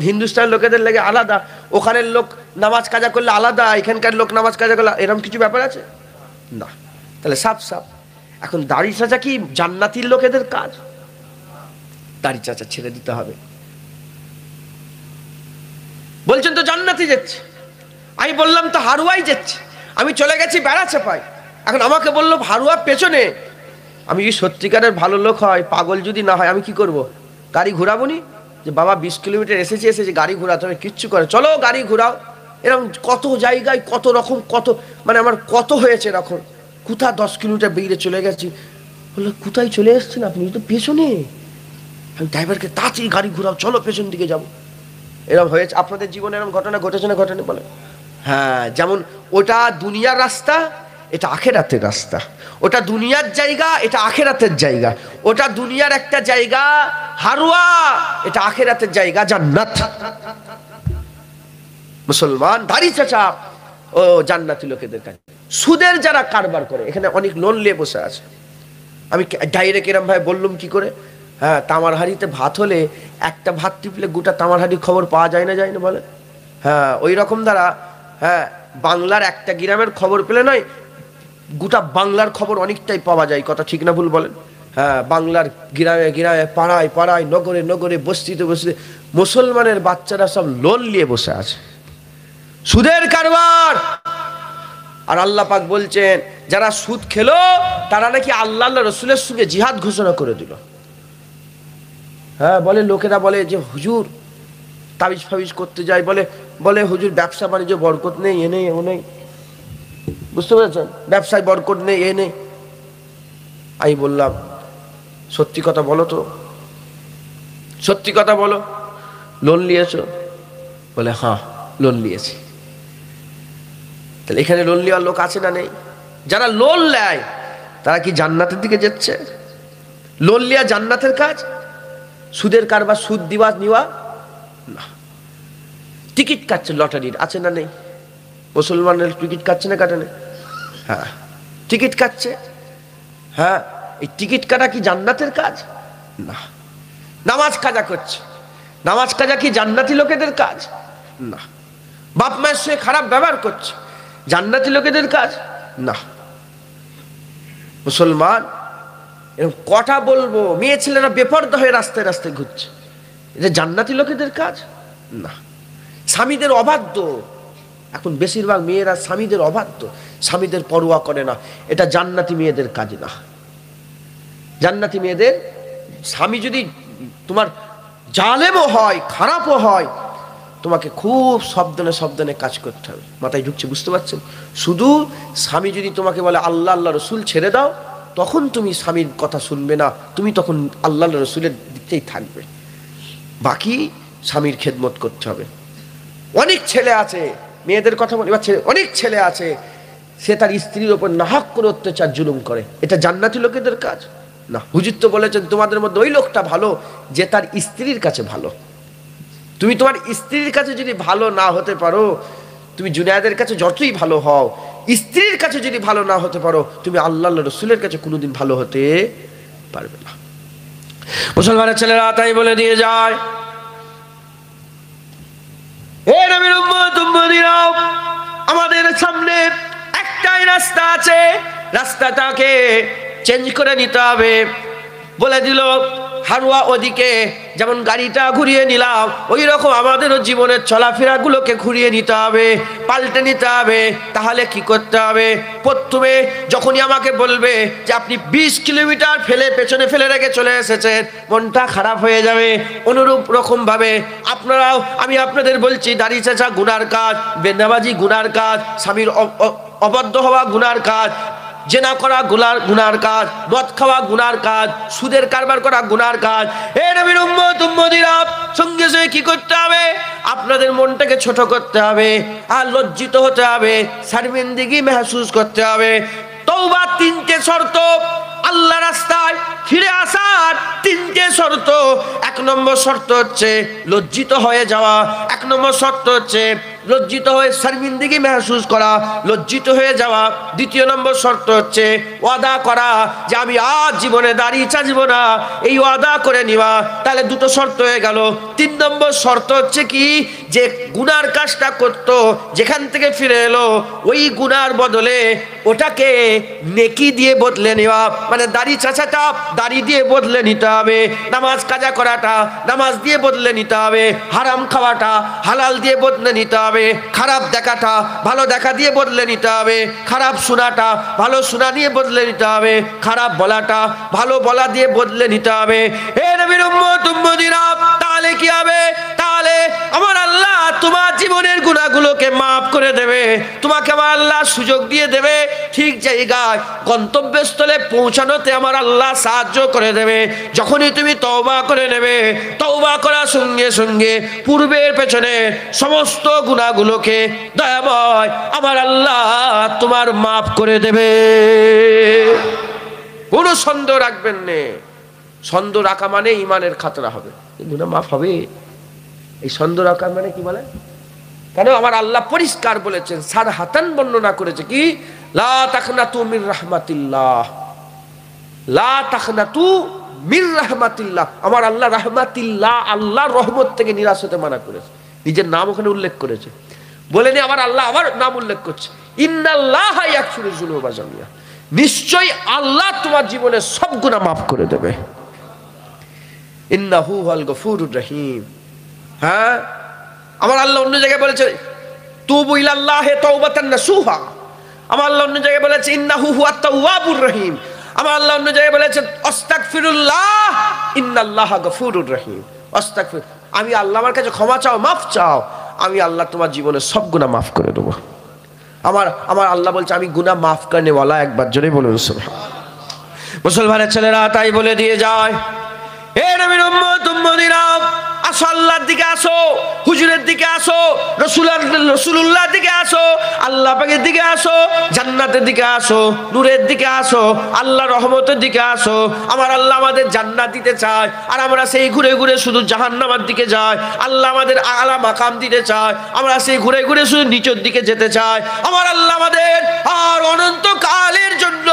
হিন্দুস্তানের লোকেদের লেগে আলাদা, ওখানের লোক নামাজ কাজা করলে আলাদা, এখানকার লোক নামাজ কাজা করলে, এরকম কিছু ব্যাপার আছে না। তাহলে সাফ সাফ। এখন দাড়ি চাচা কি জান্নাতির লোকেদের কাজ? দাড়ি চাচা ছেড়ে দিতে হবে। বলছেন তো জান্নাতি যাচ্ছে, আমি বললাম তো হারুয়াই যাচ্ছে, আমি চলে গেছি বেড়া চাপাই। এখন আমাকে বললো হারুয়া পেছনে, আমি যদি সত্যিকারের ভালো লোক হয়, পাগল যদি না হয়, আমি কি করব? গাড়ি ঘুরাবো নি? যে বাবা 20 কিলোমিটার এসেছে গাড়ি ঘুরাতে হবে, কিচ্ছু করে, চলো গাড়ি ঘুরাও। এরকম কত জায়গায় কত রকম, কত মানে আমার কত হয়েছে এরকম। কোথা 10 কিলোমিটার বেরিয়ে চলে গেছি, বললো কোথায় চলে এসছেন আপনি? তো পেছনে। আমি ড্রাইভারকে তাড়াতাড়ি গাড়ি ঘুরাও, চলো পেছন দিকে যাবো। এরকম হয়েছে আপনাদের জীবনে? এরকম ঘটনা ঘটেছে না ঘটেনি বলে? হ্যাঁ, যেমন ওটা দুনিয়ার রাস্তা, এটা আখেরাতের রাস্তা। ওটা দুনিয়ার জায়গা, এটা আখেরাতের জায়গা। ওটা দুনিয়ার একটা জায়গা হারুয়া, এটা আখেরাতের জায়গা জান্নাত। মুসলমান দাড়ি চাচা ও জান্নাতি লোকেদের কাছে। সুদের যারা কারবার করে, এখানে অনেক লোন নিয়ে বসে আছে। আমি ডাইরেক্ট এরম ভাই বললুম কি করে? হ্যাঁ, তামার হাড়িতে ভাত হলে একটা ভাত টিপলে গোটা তামার হাড়ির খবর পাওয়া যায় না, যায় না বলে? হ্যাঁ, ওই রকম দ্বারা হ্যাঁ, বাংলার একটা গ্রামের খবর পেলে নয়, গোটা বাংলার খবর অনেকটাই পাওয়া যায়। কথা ঠিক না ভুল বলেন? হ্যাঁ, বাংলার গ্রামে গ্রামে, পাড়ায় পাড়ায়, নগরে নগরে, বস্তিতে বস্তিতে মুসলমানের বাচ্চারা সব লোন নিয়ে বসে আছে, সুদের কারবার। আর আল্লাহ পাক বলছেন যারা সুদ খেলো তারা নাকি আল্লাহ রসুলের সঙ্গে জিহাদ ঘোষণা করে দিল। হ্যাঁ, বলে লোকেরা বলে যে হুজুর তাবিজ ফাবিজ করতে যায়, বলে বলে হুজুর ব্যবসা বাণিজ্য বরকত নেই, এ নেই, ও নেই। বুঝতে পেরেছেন? ব্যবসায় বরকত নেই, এ নেই। আমি বললাম সত্যি কথা বলো তো, সত্যি কথা বলো, লোন নিয়েছো? বলে হ্যাঁ, লোন নিয়েছি। তাহলে এখানে লোন নেওয়ার লোক আছে না নেই? যারা লোন নেয় তারা কি জান্নাতের দিকে যাচ্ছে? লোন নেওয়া জান্নাতের কাজ? সুদের কারবার, সুদ দিবা নিওয়া না। টিকিট কাটছে লটারির, আছে না নেই? মুসলমানের টিকিট কাটছে না, কাটে না? হ্যাঁ, টিকিট কাটছে। হ্যাঁ, এই টিকিট কাটা কি জান্নাতের কাজ? না। নামাজ কাজা করছে, নামাজ কাজা কি জান্নাতি লোকেদের কাজ? না। বাপ মায়ের সঙ্গে খারাপ ব্যবহার করছে, জান্নাতি লোকেদের কাজ? না। মুসলমান এরকম কটা বলবো, মেয়ে ছেলেরা বেপরদা হয়ে রাস্তায় রাস্তায় ঘুরছে, এটা জান্নাতি লোকেদের কাজ? না। স্বামীদের অবাধ্য, এখন বেশিরভাগ মেয়েরা স্বামীদের অবাধ্য, স্বামীদের পরোয়া করে না, এটা জান্নাতি মেয়েদের কাজ না। জান্নাতি মেয়েদের স্বামী যদি তোমার জালেমও হয়, খারাপও হয়, তোমাকে খুব সাবধানে সাবধানে কাজ করতে হবে। মাথায় ঢুকছে? বুঝতে পারছেন? শুধু স্বামী যদি তোমাকে বলে আল্লাহ আল্লাহ রসুল ছেড়ে দাও, তখন তুমি স্বামীর কথা শুনবে না, তুমি তখন আল্লাহ রসুলের দিকেই থাকবে, বাকি স্বামীর খেদমত করতে হবে। অনেক ছেলে আছে, মেয়েদের কথা বলি, অনেক ছেলে আছে সে তার স্ত্রীর ওপর নাহক করে অত্যাচার জুলুম করে, এটা জান্নাতি লোকেদের কাজ না। হুজুর তো বলেছেন তোমাদের মধ্যে ওই লোকটা ভালো যে তার স্ত্রীর কাছে ভালো। তুমি তোমার স্ত্রীর কাছে যদি ভালো না হতে পারো, তুমি জুনায়েদের কাছে যতই ভালো হও, স্ত্রীর কাছে যদি ভালো না হতে পারো, তুমি আল্লাহ রসুলের কাছে কোনোদিন ভালো হতে পারবে না। মুসলমানের ছেলেরা তাই বলে দিয়ে যায়, হে নবীর উম্মত উম্মতিরাও, আমাদের সামনে একটাই রাস্তা আছে, রাস্তাটাকে চেঞ্জ করে নিতে হবে। বলে দিল হারুয়া ওদিকে যেমন গাড়িটা ঘুরিয়ে নিলাম, ওই রকম আমাদেরও জীবনের চলাফেরাগুলোকে ঘুরিয়ে নিতে হবে, পাল্টে নিতে হবে। তাহলে কি করতে হবে? প্রথমে যখনই আমাকে বলবে যে আপনি 20 কিলোমিটার পেছনে ফেলে রেখে চলে এসেছেন, মনটা খারাপ হয়ে যাবে। অনুরূপ রকম ভাবে আপনারাও, আমি আপনাদের বলছি, দাড়ি চাচা গুনার কাজ, বেনামাজি গুনার কাজ, স্বামীর অবাধ্য হওয়া গুনার কাজ, জেনা করা গুনার কাজ, মদ খাওয়া গুনার কাজ, সুদের কারবার করা গুনার কাজ। এ নবীর উম্মত উম্মতিরা, সঙ্গে সঙ্গে কি করতে হবে? আপনাদের মনটাকে ছোট করতে হবে, আর লজ্জিত হতে হবে, শর্মিন্দগি মেহসুস করতে হবে। তওবা 3টে শর্ত, আল্লাহ রাস্তায় ফিরে আসার 3টে শর্ত। 1 নম্বর শর্ত হচ্ছে লজ্জিত হয়ে যাওয়া। 1 নম্বর শর্ত হচ্ছে লজ্জিত হয়ে শর্মিন্দগি মেহসুস করা, লজ্জিত হয়ে যাওয়া। 2 নম্বর শর্ত হচ্ছে ওয়াদা করা যে আমি আজ জীবনে দাড়ি চাচব না, এই ওয়াদা করে নিবা। তাহলে 2টো শর্ত হয়ে গেল। 3 নম্বর শর্ত হচ্ছে কি, যে গুনার কাজটা করতো, যেখান থেকে ফিরে এলো, ওই গুনার বদলে ওটাকে নেকি দিয়ে বদলে নেওয়া। মানে দাড়ি চাচাটা দাড়ি দিয়ে বদলে নিতে হবে, নামাজ কাজা করাটা নামাজ দিয়ে বদলে নিতে হবে, হারাম খাওয়াটা হালাল দিয়ে বদলে নিতে হবে, খারাপ দেখাটা ভালো দেখা দিয়ে বদলে নিতে হবে, খারাপ শোনাটা ভালো শোনা দিয়ে বদলে নিতে হবে, খারাপ বলাটা ভালো বলা দিয়ে বদলে নিতে হবে। হে নবীর উম্মত উম্মতিরা, তাহলে কি হবে? তাহলে আমার আল্লাহ তোমার জীবনের গুনাহগুলোকে মাফ করে দেবে। তোমাকে আমার আল্লাহ সুযোগ দিয়ে দেবে, ঠিক জায়গায় গন্তব্যস্থলে পৌঁছানোতে আমার আল্লাহ সাহায্য করে দেবে। যখনই তুমি তওবা করে নেবে, তওবা করার সঙ্গে সঙ্গে পূর্বের পেছনে সমস্ত গুনাহগুলোকে দয়াময় আমার আল্লাহ তোমার মাফ করে দেবে। কোনো সন্দেহ রাখবেন না। সন্দেহ রাখা মানে ইমানের খাতরা হবে, গুনাহ মাফ হবে। এই সন্দেহ রাখা মানে কি বলে? কেন আমার আল্লাহ পরিষ্কার বলেছেন, সারহাতান বর্ণনা করেছে কি, লা তাকনাতু মির রাহমাতিল্লাহ, লা তাকনাতু মির রাহমাতিল্লাহ। আমার আল্লাহ রাহমাতিল্লাহ, আল্লাহর রহমত থেকে নিরাশ হতে মানা করেছে। নিজের নাম ওখানে উল্লেখ করেছে, বলেনি আমার আল্লাহ আমার নাম উল্লেখ করছে। ইন্নাল্লাহা ইয়াগফিরুয যুনুবা জামিআ, নিশ্চয়ই আল্লাহ তোমার জীবনে সব গুনাহ মাফ করে দেবে। ইন্নাহু হুয়াল গফুরুর রহিম। হ্যাঁ, আমার আল্লাহ অন্য জায়গায় বলেছে তুবু ইলাল্লাহি তাওবাতান নাসুহা। আমার আল্লাহ অন্য জায়গায় বলেছে ইন্নাহু হুয়াত তাওয়াবুর রহিম। আমার আল্লাহ অন্য জায়গায় বলেছেন আস্তাগফিরুল্লাহ ইন্নাল্লাহা গফুরুর রহিম। আস্তাগফির, আমি আল্লাহ আমার কাছে ক্ষমা চাও, মাফ চাও, আমি আল্লাহ তোমার জীবনের সব গুনাহ মাফ করে দেবো। আমার আল্লাহ বলছে আমি গুনাহ মাফ করনে ওয়ালা। একবার জোরে বলুন সুবহানাল্লাহ। মুসলমানের ছেলেরা তাই বলে দিয়ে যায়, হে নবীর উম্মত উম্মতিরা, আসো আল্লাহর দিকে আসো, হুজুরের দিকে আসো, রাসূলুল্লাহর দিকে আসো, আল্লাহ পাকের দিকে আসো, জান্নাতের দিকে আসো, নূরের দিকে আসো, আল্লাহর রহমতের দিকে আসো। আমার আল্লাহ আমাদের জান্নাত দিতে চায়, আর আমরা সেই ঘুরে ঘুরে শুধু জাহান্নামের দিকে যাই। আল্লাহ আমাদের আলা মাকাম দিতে চায়, আমরা সেই ঘুরে ঘুরে শুধু নিচের দিকে যেতে চাই। আমার আল্লাহ আমাদের আর অনন্তকালের জন্য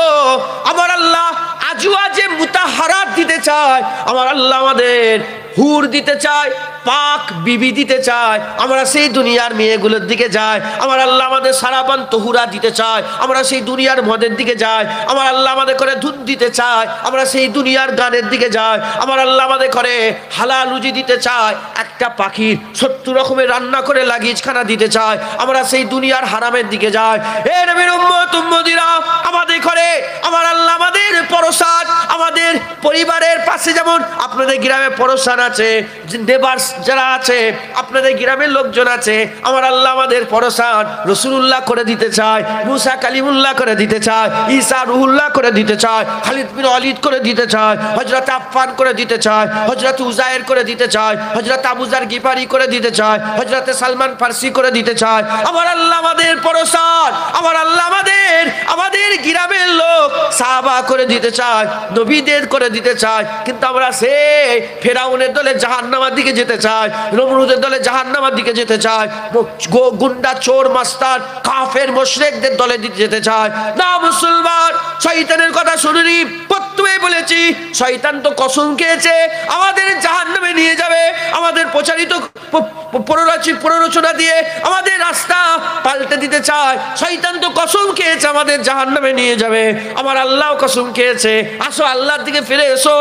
আমার আল্লাহ আজওয়াজে মুতাহহারাত দিতে চায়। আমার আল্লাহ আমাদের হুর দিতে চায়, পাক বিবি দিতে চায়। আমরা সেই দুনিয়ার মেয়েগুলোর দিকে যাই। আমার আল্লাহ আমাদের সারাবান তহুরা দিতে চায়, আমরা সেই দুনিয়ার মদের দিকে যাই। আমার আল্লাহ আমাদের করে দুধ দিতে চায়, আমরা সেই দুনিয়ার গানের দিকে যাই। আমার আল্লাহ আমাদের করে হালাল রুজি দিতে চায়, একটা পাখির 70 রকমের রান্না করে লাগিজখানা দিতে চায়, আমরা সেই দুনিয়ার হারামের দিকে যাই। এ নবীর উম্মত উম্মতিরা, আমাদের করে আমার আল্লাহ আমাদের পরসাদ, আমাদের পরিবারের পাশে যেমন আপনাদের গ্রামে পরসান আছে, নেবার্স যারা আছে, আপনাদের গ্রামের লোকজন আছে, আমার আল্লাহ আমাদের পরসান রাসূলুল্লাহ করে দিতে চায়, মুসা কালিমুল্লাহ করে দিতে চায়, ঈসা রুহুল্লাহ করে দিতে চায়, খালিদ বিন ওয়ালিদ করে দিতে চায়, হযরত আফফান করে দিতে চায়, হযরত উযায়ের করে দিতে চায়, হযরত আবু যার গিফারি করে দিতে চায়, হযরত সালমান ফারসি করে দিতে চায়। আমার আল্লাহ আমাদের পরসান, আমার আল্লাহ আমাদের গ্রামের লোক সাহাবা করে দিতে চায়, নবীদের করে দিতে চায়। কিন্তু আমরা সেই ফেরাউনের দলে জাহান্নামের দিকে যেতে চাই, নমরুদের দলে জাহান্নামের দিকে যেতে চাই, গুন্ডা চোর মাস্তান কাফের মুশরিকদের দলে যেতে চাই। না মুসলমান, শয়তানের কথা শুনুনি, প্রথমে বলেছি শয়তান তো কসম খেয়েছে আমাদের জাহান্নামে নিয়ে যাবে, আমাদের প্রচারিত প্ররোচনা দিয়ে আমাদের রাস্তা পাল্টে দিতে চায়। শয়তান তো কসম খেয়েছে আমাদের জাহান্নামে নিয়ে যাবে, আমার আল্লাহ কসম খেয়েছে। আসো আল্লাহর দিকে ফিরে এসো।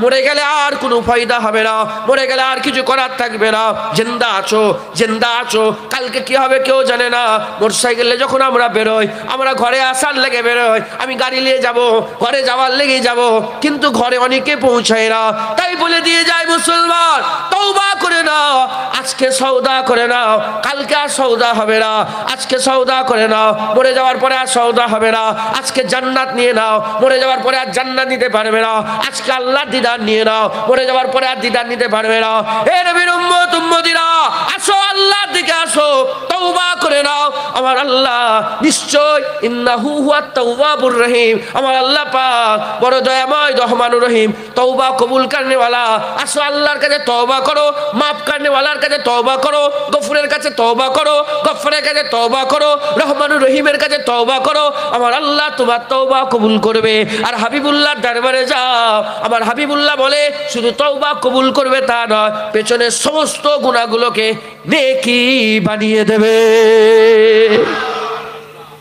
মরে গেলে আর কোনো ফায়দা হবে না, মরে গেলে আর কিছু করার থাকবে না। জিন্দা আছো, জিন্দা আছো, কালকে কি হবে কেউ জানে না। মোটরসাইকেলে যখন আমরা বেরোই, আমরা ঘরে আসার লেগে বেরোই, আমি গাড়ি নিয়ে যাব, ঘরে যাওয়ার লেগে যাব, কিন্তু ঘরে অনেকে পৌঁছায় না। তাই বলে দিয়ে যায় মুসলমান, তওবা করে নাও, আজকে সওদা করে নাও, কালকে আর সওদা হবে না। আজকে সওদা করে নাও, মরে যাওয়ার পরে আর সওদা হবে না। আজকে জান্নাত নিয়ে নাও, মরে যাওয়ার পরে আর জান্নাত নিতে পারবে না। আজকে আল্লাহর দিদার নিয়ে নাও, মরে যাওয়ার পরে আর দিদার নিতে পারবে না। হে নবীর উম্মত উম্মতিরা, আসো আল্লাহর দিকে আসো, তওবা করে নাও। আমার আল্লাহ নিশ্চয় ইন্নাহু হুয়াত তাওয়াবুর রহিম, আমার আল্লাহ পাক বড় দয়াময় রহমানুর রহিম, তওবা কবুল করনে ওয়ালা। আসো আল্লাহর কাছে তওবা করো, মাফ করনে ওয়ালার কাছে তওবা করো, গফুরের কাছে তওবা করো, গফফারের কাছে তওবা করো, রহমানুর রহিমের কাছে তওবা করো। আমার আল্লাহ তোমার তওবা কবুল করবে। আর হাবিবুল্লাহর দরবারে যাও, আমার হাবিবুল্লাহ বলে শুধু তওবা কবুল করবে তা নয়, পেছনের সমস্ত গুনাহগুলোকে নেকি বানিয়ে দেবে।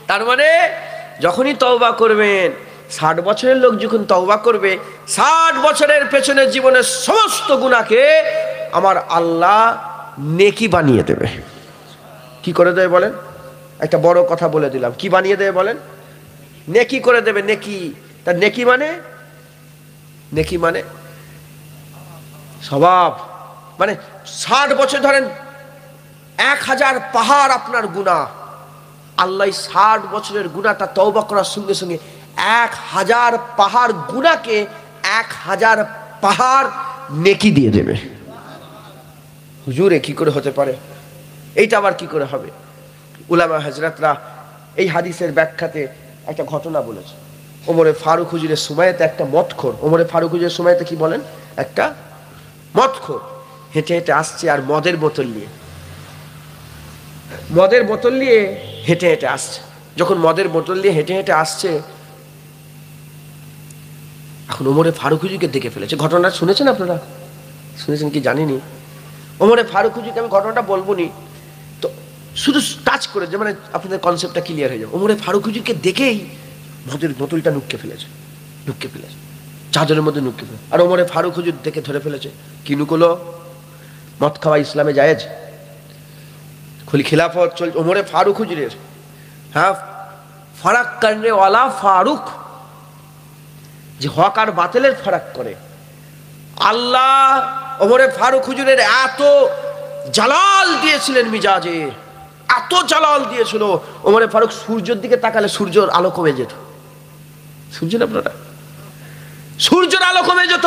তার মানে যখনই তওবা করবেন, 60 বছরের লোক যখন তওবা করবে, 60 বছরের পেছনের জীবনের সমস্ত গুনাহকে আমার আল্লাহ নেকি বানিয়ে দেবে। কি করে দেবে বলেন? একটা বড় কথা বলে দিলাম, কি বানিয়ে দেবে বলেন? নেকি করে দেবে। নেকি, তার নেকি মানে, নেকি মানে স্বভাব। মানে 60 বছর ধরেন 1000 পাহাড় আপনার গুনাহ, আল্লাহ 60 বছরের গুনাহটা তওবা করার সঙ্গে সঙ্গে 1000 পাহাড় গুনাহকে 1000 পাহাড় নেকি দিয়ে দেবে। হুজুরে কি করে হতে পারে? এইটা আবার কি করে হবে? উলামা হযরতরা এই হাদিসের ব্যাখ্যাতে একটা ঘটনা বলেছে। ওমরে ফারুক হুজুরের সময়তে একটা মদখোর, ওমরে ফারুক হুজুরের সময়তে কি বলেন, একটা মদখোর হেঁটে হেঁটে আসছে, আর মদের বোতল নিয়ে, মদের বোতল নিয়ে হেঁটে হেঁটে আসছে। যখন মদের বোতল নিয়ে হেঁটে হেঁটে আসছে, এখন ওমরে ফারুক হুজুরকে দেখে ফেলেছে। ঘটনাটা শুনেছেন আপনারা? শুনেছেন কি জানিনি। ওমরে ফারুক হুজুরকে আমি ঘটনাটা বলবো নি, তো শুধু টাচ করে যে মানে আপনাদের কনসেপ্টটা ক্লিয়ার হয়ে যাবে। ওমরে ফারুক হুজুরকে দেখেই মদের বোতলটা নুক্কে ফেলেছে, নুক্কে ফেলেছে, চাদরের মধ্যে নুক্কে ফেলেছে। আর ওমরে ফারুক হুজুর দেখে ধরে ফেলেছে। কি নুকলো? মদ খাওয়া ইসলামে জায়েজ? খুলি খিলাফত চলছে ওমরে ফারুক হুজুরের। হ্যাঁ, ফারাক করনে ওয়ালা ফারুক, যে হক আর বাতিলের ফারাক করে। আল্লাহ ওমরে ফারুক হুজুরের এত জালাল দিয়েছিলেন মিজাজে, এত জালাল দিয়েছিল, ওমরে ফারুক সূর্যের দিকে তাকালে সূর্যের আলো কমে যেত। শুনছেন আপনারা? সূর্যের আলো কমে যেত।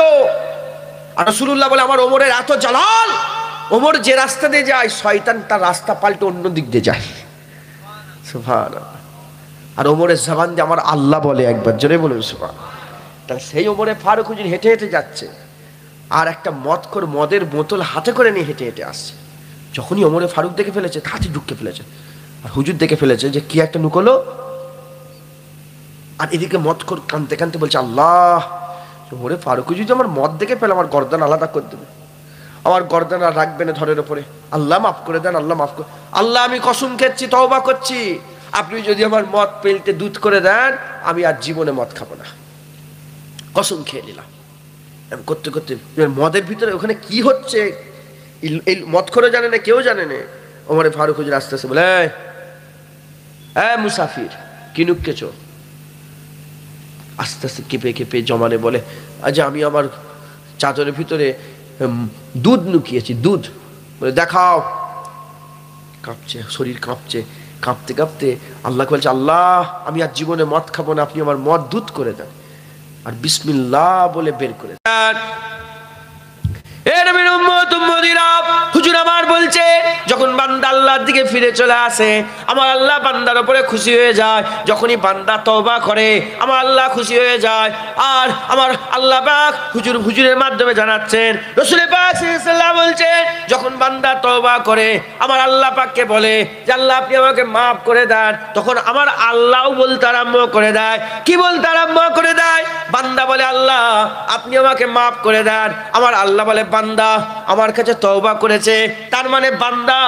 আর রাসূলুল্লাহ বলে আমার ওমরের এত জালাল, ওমর যে রাস্তা দিয়ে যায় শয়তান তার রাস্তা পাল্টে অন্য দিক দিয়ে যায়। সুবহানাল্লাহ। আর ওমরের জবান দিয়ে আমার আল্লাহ বলে, একবার জোরে বলুন সুবহানাল্লাহ। তাহলে সেই ওমরে ফারুক হুজুর হেঁটে হেঁটে যাচ্ছে, আর একটা মদখোর মদের বোতল হাতে করে নিয়ে হেঁটে হেঁটে আসছে। যখনই ওমরে ফারুক দেখে ফেলেছে, হাতে ঢুকে ফেলেছে। আর হুজুর দেখে ফেলেছে যে কি একটা নুকলো, আর এদিকে মদখোর কাঁদতে কাঁদতে বলছে আল্লাহ, ওমরে ফারুক হুজুর আমার মদ দেখে ফেলে আমার গর্দান আলাদা করে দেবে, আমার গর্দান আর রাখবে না ধরের ওপরে, আল্লাহ মাফ করে দেন, আল্লাহ মাফ করে। আল্লাহ আমি কসম খেচ্ছি, তওবা করছি, আপনি যদি আমার মদ পেলতে দুধ করে দেন, আমি আর জীবনে মদ খাবো না, কসম খেয়ে নিলাম। করতে করতে মদের ভিতরে ওখানে কি হচ্ছে এই মদখোরও জানে না, কেউ জানে না। ওমরে ফারুক হুজুর আস্তে আস্তে বলে, মুসাফির কি নুক্কেছো? আস্তে আস্তে কেঁপে কেঁপে জমানে বলে, আজ আমি আমার চাদরের ভিতরে দুধ নুকিয়েছি, দুধ। বলে দেখাও। কাঁপছে, শরীর কাঁপছে, কাঁপতে কাঁপতে আল্লাহকে বলছে আল্লাহ আমি আর জীবনে মদ খাবো না, আপনি আমার মদ দুধ করে দেন। আর বিসমিল্লাহ বলে বের করে দেন। এ নবীর উম্মত উম্মতিরা, হুজুর আমার বলছে যখন বান্দা আল্লাহর দিকে ফিরে চলে আসে, আমার আল্লাহ বান্দার উপরে খুশি হয়ে যায়। যখনই বান্দা তওবা করে, আমার আল্লাহ খুশি হয়ে যায়। আর আমার আল্লাহ পাক হুজুরের মাধ্যমে জানাচ্ছেন, রাসূল পাক সাল্লাল্লাহু আলাইহি ওয়াসাল্লাম বলছেন, যখন বান্দা তওবা করে, আমার আল্লাহ পাককে বলে যে আল্লাহ আপনি আমাকে মাফ করে দেন, তখন আমার আল্লাহও বলতে আরম্ভ করে দেয়। কি বলতে আরম্ভ করে দেয়? বান্দা বলে আল্লাহ আপনি আমাকে মাফ করে দেন, আমার আল্লাহ বলে বান্দা আমার কাছে তওবা করেছে, তার মানে বান্দা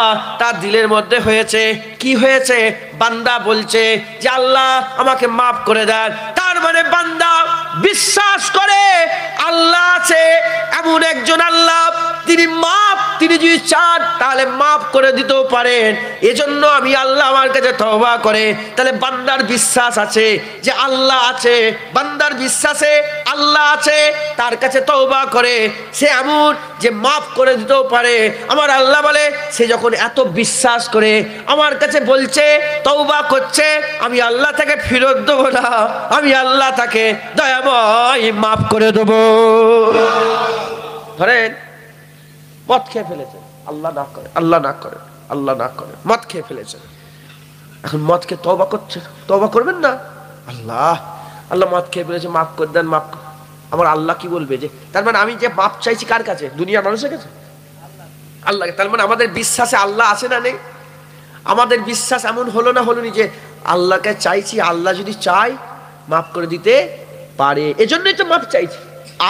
তার দিলের মধ্যে হয়েছে কি হয়েছে, বান্দা বলছে যে আল্লাহ আমাকে মাফ করে দেন, তার মানে বান্দা বিশ্বাস করে আল্লাহ আছে, এমন একজন আল্লাহ তিনি যদি চান তাহলে মাফ করে দিতেও পারেন। এজন্য আমি আল্লাহ আমার কাছে তওবা করে, তাহলে বান্দার বিশ্বাস আছে যে আল্লাহ আছে, বান্দার বিশ্বাসে আল্লাহ আছে, তার কাছে তওবা করে, সে এমন যে মাফ করে দিতেও পারে। আমার আল্লাহ বলে সে যখন এত বিশ্বাস করে আমার কাছে বলছে, তওবা করছে, আমি আল্লাহ তাকে ফেরত দেবো না, আমি আল্লাহ তাকে দয়াময় মাফ করে দেবো। ধরেন মদ খেয়ে ফেলেছে, আল্লাহ না করে, আল্লাহ না করে, আল্লাহ না করে, মদ খেয়ে ফেলেছে, এখন মদ খেয়ে তওবা করছে, তওবা করবেন না? আল্লাহ আল্লাহ মদ খেয়ে ফেলেছে, মাফ করে দেন, মাফ। আমার আল্লাহ কি বলবে? যে তার মানে আমি যে মাফ চাইছি কার কাছে? দুনিয়ার মানুষের কাছে? আল্লাহকে। তার মানে আমাদের বিশ্বাসে আল্লাহ আছে না নেই? আমাদের বিশ্বাস এমন হলো না হলো নি যে আল্লাহকে চাইছি, আল্লাহ যদি চাই মাফ করে দিতে পারে, এজন্যই তো মাফ চাইছি।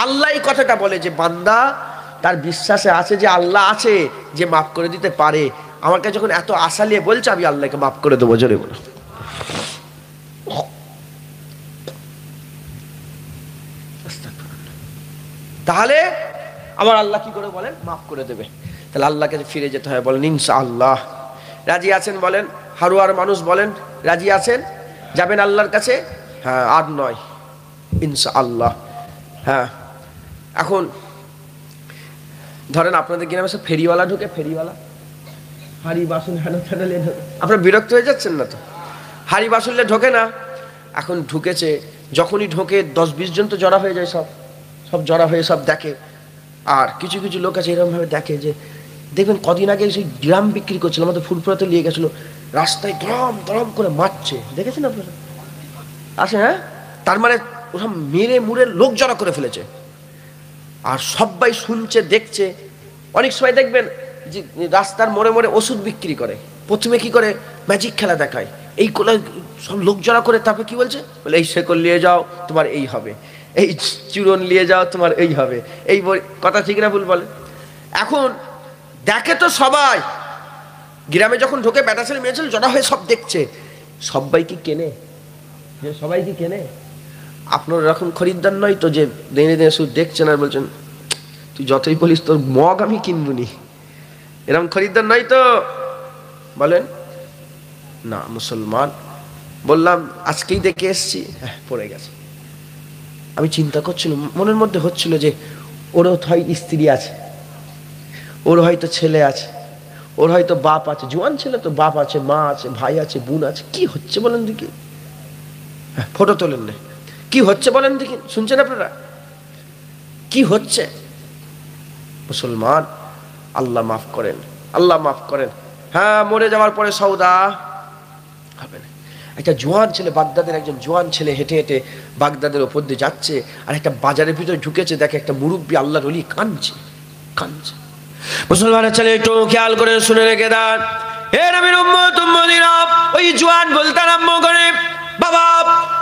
আল্লাহ এই কথাটা বলে যে বান্দা তার বিশ্বাসে আছে যে আল্লাহ আছে, যে মাফ করে দিতে পারে। আমার কাছে যখন এত আশা নিয়ে বলছে আমি আল্লাহকে মাফ করে দেবো, জোরে বলো। তাহলে আমার আল্লাহ কি করে বলেন? মাফ করে দেবে। তাহলে আল্লাহকে ফিরে যেতে হয়, বলেন ইনশাআল্লাহ। রাজি আছেন বলেন? হারুয়ার মানুষ বলেন রাজি আছেন? যাবেন আল্লাহর কাছে? হ্যাঁ, আর নয়, ইনশাআল্লাহ। হ্যাঁ, এখন ধরেন আপনাদের গ্রামে সব ফেরিওয়ালা ঢুকে, ফেরিওয়ালা হাড়ি বাসন হেন ফেলে ঢোকে, আপনারা বিরক্ত হয়ে যাচ্ছেন না তো? হাড়ি বাসনলে ঢোকে না, এখন ঢুকেছে, যখনই ঢোকে 10-20 জন তো জড়া হয়ে যায়, সব জড়া হয়ে সব দেখে। আর কিছু কিছু লোক আছে এরকমভাবে দেখে যে, দেখবেন কদিন আগে সেই ড্রাম বিক্রি করছিল, আমাদের ফুলপুরাতে নিয়ে গেছিলো, রাস্তায় দরম দরম করে মারছে, দেখেছেন আপনারা? আছে, হ্যাঁ। তার মানে ওসব মেরে মুড়ে লোক জড়া করে ফেলেছে, আর সবাই শুনছে দেখছে। অনেক সময় দেখবেন যে রাস্তার মোড়ে মোড়ে ওষুধ বিক্রি করে, প্রথমে কি করে ম্যাজিক খেলা দেখায়, এই কোলা সব লোক জড়া করে, তারপর কি বলছে, বলে এই শেকল নিয়ে যাও তোমার এই হবে, এই চূড়ন নিয়ে যাও তোমার এই হবে, এই কথা ঠিক না ভুল বলে? এখন দেখে তো সবাই, গ্রামে যখন ঢোকে বেটা ছেলে মেয়ে ছেলে জড়া হয়ে সব দেখছে, সবাই কি কেনে? সবাই কি কেনে? আপনার এরকম খরিদ্দার নয় তো যে দিনে দিনে শুধু দেখছেন আর বলছেন তুই যতই বলিস তোর মগ আমি কিনবনি, এরকম খরিদ্দার নয় তো? বলেন না। মুসলমান বললাম আজকেই দেখে এসছি, হ্যাঁ পড়ে গেছে। আমি চিন্তা করছিলাম, মনের মধ্যে হচ্ছিল যে ওরও হয় স্ত্রী আছে, ওর হয়তো ছেলে আছে, ওর হয়তো বাপ আছে, জোয়ান ছেলে তো, বাপ আছে, মা আছে, ভাই আছে, বোন আছে, কি হচ্ছে বলেন দেখি? ফটো তোলেন না, কি হচ্ছে বলেন দেখি? শুনছেন আপনারা কি হচ্ছে? মুসলমান আল্লাহ মাফ করেন, আল্লাহ মাফ করেন। হ্যাঁ, মরে যাওয়ার পরে সওদা হবে না। একটা জোয়ান ছেলে, বাগদাদের একজন জোয়ান ছেলে হেঁটে হেঁটে বাগদাদের ওপর দিয়ে যাচ্ছে, আর একটা বাজারের ভিতরে ঢুকেছে, দেখে একটা মুরব্বী আল্লাহর ওলি কাঁদছে। মুসলমানের ছেলে একটু খেয়াল করে শুনে রেখে দেন, হে নবীর উম্মত উম্মতিরা, ওই জোয়ান বলতে আরম্ভ করে, বাবা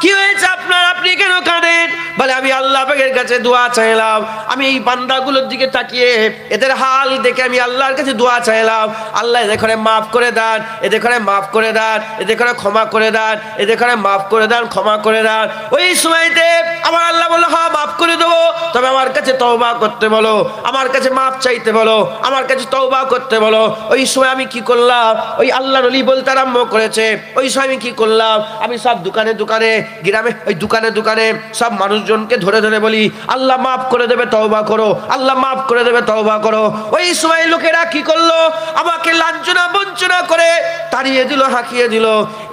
কি হয়েছে আপনার, আপনি কেন কাঁদেন? বলে আমি আল্লাহ পাকের কাছে দোয়া চাইলাম, আমি এই বান্দাগুলোর দিকে তাকিয়ে এদের হাল দেখে আমি আল্লাহর কাছে দোয়া চাইলাম, আল্লাহ এদের করে মাফ করে দেন, এদের করে মাফ করে দেন, এদের করে ক্ষমা করে দেন, এদের করে মাফ করে দেন, ক্ষমা করে দেন। ওই সময়তে আমার আল্লাহ বললো হ্যাঁ মাফ করে দেবো, তবে আমার কাছে তওবা করতে বলো, আমার কাছে মাফ চাইতে বলো, আমার কাছে তওবা করতে বলো। ওই সময় আমি কি করলাম, ওই আল্লাহর ওলি বলতে আরম্ভ করেছে, ওই সময় আমি কি করলাম, আমি সব দোকানে দোকানে গ্রামে ওই দোকানে দোকানে সব মানুষজনকে ধরে ধরে বলি আল্লাহ মাফ করে দেবে তওবা করো, আল্লাহ মাফ করে দেবে তওবা করো। ওই সময় লোকেরা কি করলো, আমাকে লাঞ্ছনা বঞ্চনা করে তাড়িয়ে দিল, হাঁকিয়ে দিল।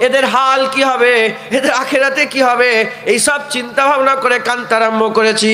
এদের হাল কি হবে, এদের আখিরাতে কি হবে, এই সব চিন্তা ভাবনা করে কাঁদতে আরম্ভ করেছি।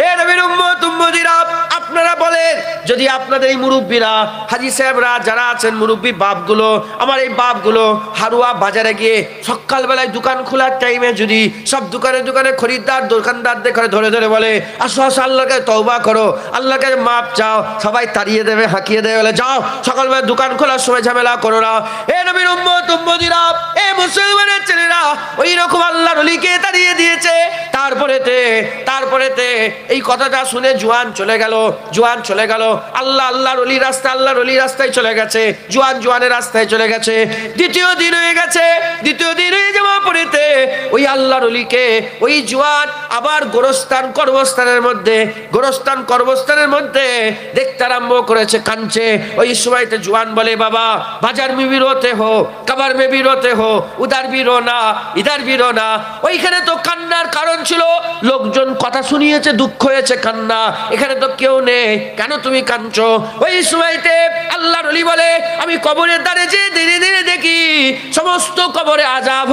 এর নবীর উম্মত উম্মতিরা, আপনারা বলেন, যদি আপনাদের এই মুরব্বীরা, হাজী সাহেবরা যারা আছেন, মুরব্বী বাপগুলো, আমার এই বাপগুলো হারুয়া বাজারে গিয়ে সকালবেলায় দোকান খোলার টাইমে যদি সব দোকানে দোকানে খরিদ্দার দোকানদারদের করে ধরে ধরে বলে, আসো আসো আল্লাহকে তওবা করো, আল্লাহকে মাপ চাও, সবাই তাড়িয়ে দেবে, হাঁকিয়ে দেবে, বলে যাও সকালবেলা দোকান খোলার সময় ঝামেলা করো না। এ নবীর উম্মত উম্মতিরা, এ মুসলমানের ছেলেরা ওই রকম আল্লাহর ওলিকে তাড়িয়ে দিয়েছে। তারপরেতে এই কথাটা শুনে জোয়ান চলে গেল, আল্লাহর ওলি রাস্তা, আল্লাহর ওলি রাস্তায় চলে গেছে, জোয়ানের রাস্তায় চলে গেছে। দ্বিতীয় দিন হয়ে গেছে, দ্বিতীয় দিন হয়ে যাওয়া পরেতে ওই আল্লাহর ওলিকে ওই জোয়ান আবার গোরস্থান কর্মস্থানের মধ্যে দেখতে আরম্ভ করেছে, কাঁদছে। ওই সময়তে জোয়ান বলে, বাবা বাজার মে ভি রোতে হো, কবর মে ভি রোতে হো, উধার ভি রোনা, ইধার ভি রোনা। ওইখানে তো কান্নার কারণ ছিল, লোকজন কথা শুনিয়েছে, দুঃখ হয়েছে, কান্না। এখানে তো কেউ নেই, কেন তুমি কাঁদছো? ওই সময়তে আল্লাহর ওলি বলে, আমি কবরের দ্বারে যে ধীরে ধীরে দেখি সমস্ত কবরে আযাব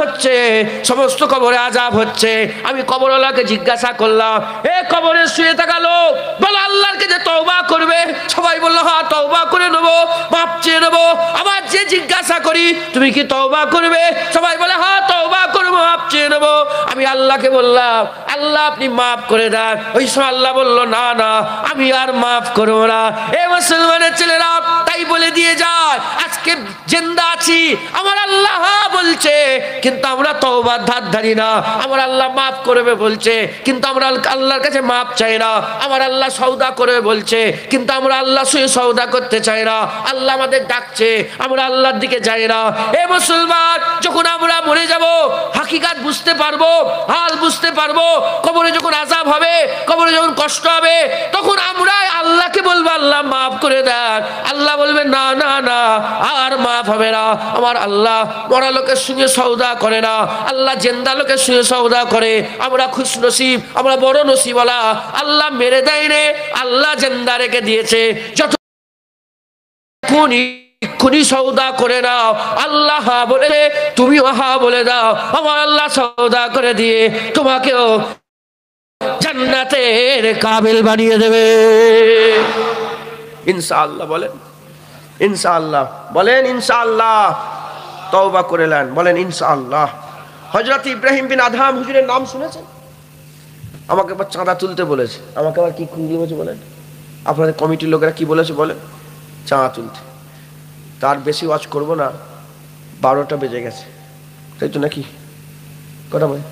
হচ্ছে। আমি কবরওয়ালাকে জিজ্ঞাসা করলাম, এ কবরে শুয়ে থাকা লোক, বলো আল্লাহকে যে তওবা করবে। সবাই বললো, হ্যাঁ তওবা করে নেবো, মাপ চেয়ে নেবো। আবার যে জিজ্ঞাসা করি, তুমি কি তওবা করবে? সবাই বলে, হ্যাঁ তওবা করবো, মাপ চেয়ে নেবো। আমি আল্লাহকে বললাম, আল্লাহ আপনি মাফ করে দেন। ওই সময় আল্লাহ বললো, না না, আমি আর মাফ করবো না। এ মুসলমানের ছেলেরা, তাই বলে দিয়ে যায়, আজকে জিন্দা আছি, আমার আল্লাহ বলছে, কিন্তু আমরা তওবার ধার ধারি না। আমার আল্লাহ মাফ করবে বলছে, কিন্তু আমরা আল্লাহর কাছে মাফ চাই না। আমার আল্লাহ সওদা করবে বলছে, কিন্তু আমরা আল্লাহর সঙ্গে সওদা করতে চাই না। আল্লাহ আমাদের ডাকছে, আমরা আল্লাহর দিকে যাই না। এ মুসলমান, যখন আমরা মরে যাব, হাকিকাত বুঝতে পারবো, হাল বুঝতে পারবো, কবরে যখন আযাব হবে, কবরে যখন কষ্ট হবে, তখন আমরা আল্লাহকে বলবো, আল্লাহ মাফ করে দেন। আল্লাহ বলবে, না না না, আর মাফ হবে না। আমার আল্লাহ মরা লোকের সঙ্গে সওদা করে না, আল্লাহ জিন্দা লোকের সঙ্গে সওদা করে। আমরা খুশ নসিব, আমরা বড় নসিবওয়ালা। আল্লাহ মেরে দেয় রে, আল্লাহ জিন্দা রেখে দিয়েছে। যত খুনি সওদা করে নাও, আল্লাহ হা বলে, তুমিও হা বলে দাও। আমার আল্লাহ সওদা করে দিয়ে তোমাকেও জান্নাতের কাবিল বানিয়ে দেবে ইনশাআল্লাহ। বলেন ইনশাআল্লাহ, বলেন ইনশাআল্লাহ। তওবা করে নেন, বলেন ইনশাআল্লাহ। হযরত ইব্রাহিম বিন আদহাম হুজুরের নাম শুনেছেন? আমাকে আবার চাঁদা তুলতে বলেছে, আমাকে আবার কি বলেছে বলেন? আপনাদের কমিটির লোকেরা কি বলেছে বলেন? চাঁদা তুলতে। তার বেশি ওয়াজ করব না, 12টা বেজে গেছে, তাই তো নাকি? কটা বলে?